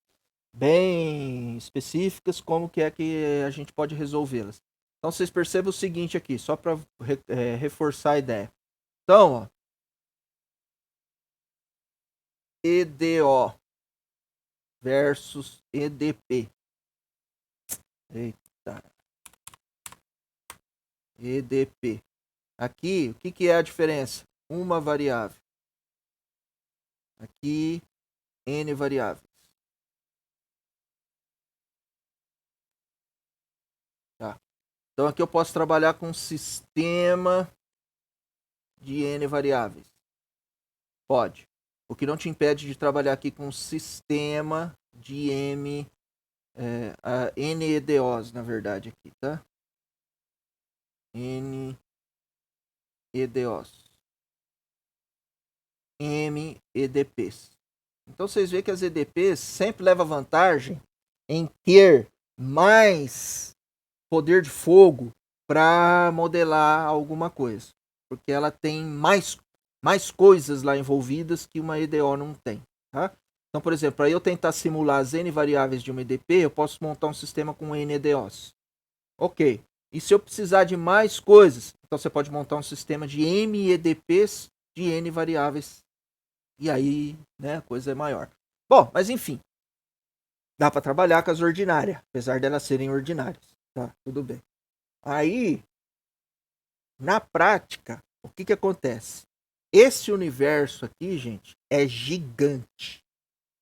bem específicas, como que a gente pode resolvê-las. Então vocês percebem o seguinte aqui, só para reforçar a ideia. Então, ó, EDO versus EDP. Eita. EDP. Aqui, o que é a diferença? Uma variável. Aqui, N variáveis. Tá. Então aqui eu posso trabalhar com um sistema de N variáveis. Pode. O que não te impede de trabalhar aqui com um sistema de NEDOs, na verdade, aqui, tá? NEDOs. MEDPs. Então vocês veem que as EDPs sempre levam vantagem em ter mais poder de fogo para modelar alguma coisa. Porque ela tem mais coisas lá envolvidas que uma EDO não tem. Tá? Então, por exemplo, para eu tentar simular as N variáveis de uma EDP, eu posso montar um sistema com N EDOs. Ok. E se eu precisar de mais coisas, então você pode montar um sistema de M EDPs de N variáveis. E aí, né, a coisa é maior. Bom, mas enfim. Dá para trabalhar com as ordinárias, apesar delas serem ordinárias. Tá, tudo bem. Aí, na prática, o que acontece? Esse universo aqui, gente, é gigante.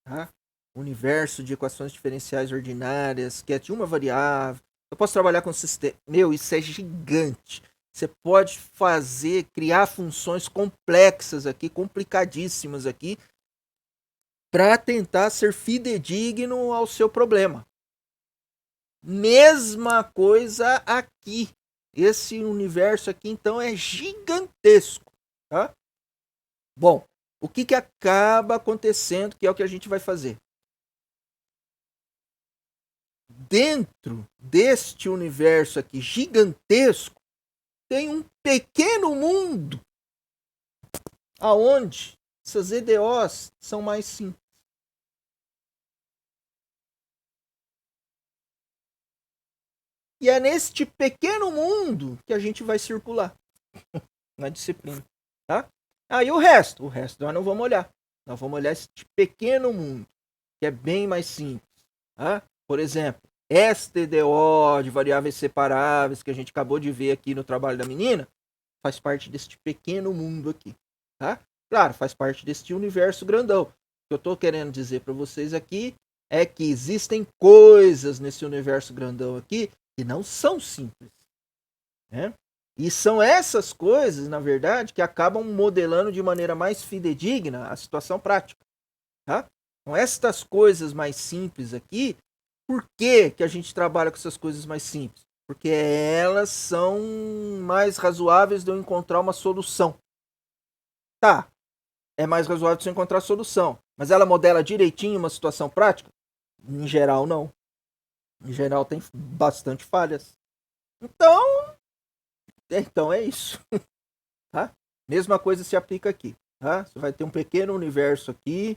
Tá? Universo de equações diferenciais ordinárias, que é de uma variável. Eu posso trabalhar com sistema. Meu, isso é gigante. Você pode criar funções complexas aqui, complicadíssimas aqui, para tentar ser fidedigno ao seu problema. Mesma coisa aqui. Esse universo aqui, então, é gigantesco. Tá? Bom, o que acaba acontecendo, que é o que a gente vai fazer? Dentro deste universo aqui gigantesco, tem um pequeno mundo aonde essas EDOs são mais simples. E é neste pequeno mundo que a gente vai circular na disciplina, tá? Aí o resto nós não vamos olhar. Nós vamos olhar este pequeno mundo, que é bem mais simples, tá? Por exemplo, esta EDO de variáveis separáveis que a gente acabou de ver aqui no trabalho da menina, faz parte deste pequeno mundo aqui, tá? Claro, faz parte deste universo grandão. O que eu estou querendo dizer para vocês aqui é que existem coisas nesse universo grandão aqui que não são simples, né? E são essas coisas, na verdade, que acabam modelando de maneira mais fidedigna a situação prática, tá? Então, estas coisas mais simples aqui, por que a gente trabalha com essas coisas mais simples? Porque elas são mais razoáveis de eu encontrar uma solução. Tá, é mais razoável de você encontrar a solução. Mas ela modela direitinho uma situação prática? Em geral, não. Em geral, tem bastante falhas. Então é isso. Tá? Mesma coisa se aplica aqui. Tá? Você vai ter um pequeno universo aqui.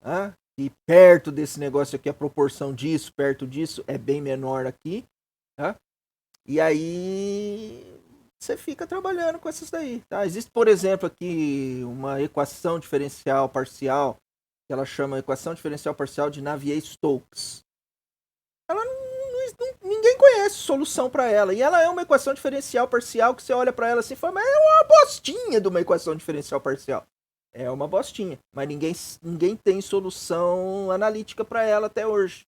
Tá? E perto desse negócio aqui, a proporção disso, perto disso, é bem menor aqui. Tá? E aí você fica trabalhando com essas daí. Tá? Existe, por exemplo, aqui uma equação diferencial parcial, que ela chama equação diferencial parcial de Navier-Stokes. Ela ninguém conhece solução para ela. E ela é uma equação diferencial parcial que você olha para ela assim e fala, mas é uma bostinha de uma equação diferencial parcial. É uma bostinha. Mas ninguém tem solução analítica para ela até hoje.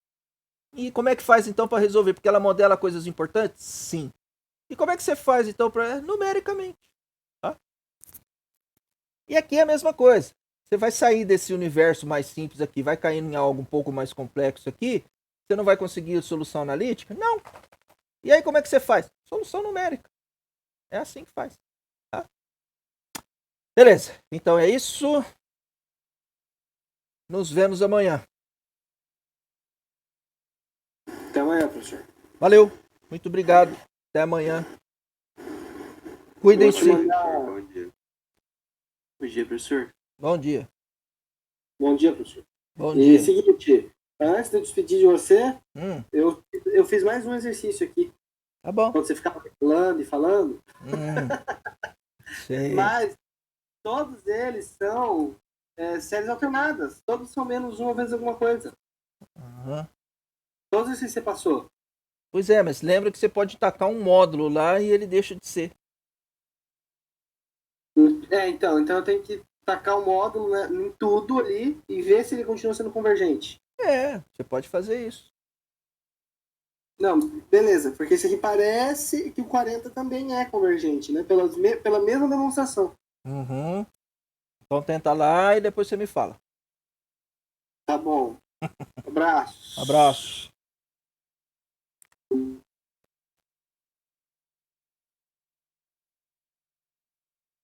E como é que faz então para resolver? Porque ela modela coisas importantes? Sim. E como é que você faz então para numericamente? Tá? E aqui é a mesma coisa. Você vai sair desse universo mais simples aqui, vai cair em algo um pouco mais complexo aqui, você não vai conseguir solução analítica? Não. E aí como é que você faz? Solução numérica. É assim que faz. Tá? Beleza. Então é isso. Nos vemos amanhã. Até amanhã, professor. Valeu. Muito obrigado. Até amanhã. Cuidem-se. Bom dia. Bom dia, professor. Bom dia. Bom dia, professor. Bom E dia. seguinte, antes de eu despedir de você, Hum, eu fiz mais um exercício aqui. tá bom. Quando você ficava falando e falando. Sei. Mas todos eles são séries alternadas. Todos são menos uma vez alguma coisa. Uhum. Todos esses você passou. Pois é, mas lembra que você pode tacar um módulo lá e ele deixa de ser. Então eu tenho que tacar o módulo, né, em tudo ali e ver se ele continua sendo convergente. É, você pode fazer isso. Não, beleza, porque esse aqui parece que o 40 também é convergente, né? Pela mesma demonstração. Uhum. Então tenta lá e depois você me fala. Tá bom. Abraço. Abraço.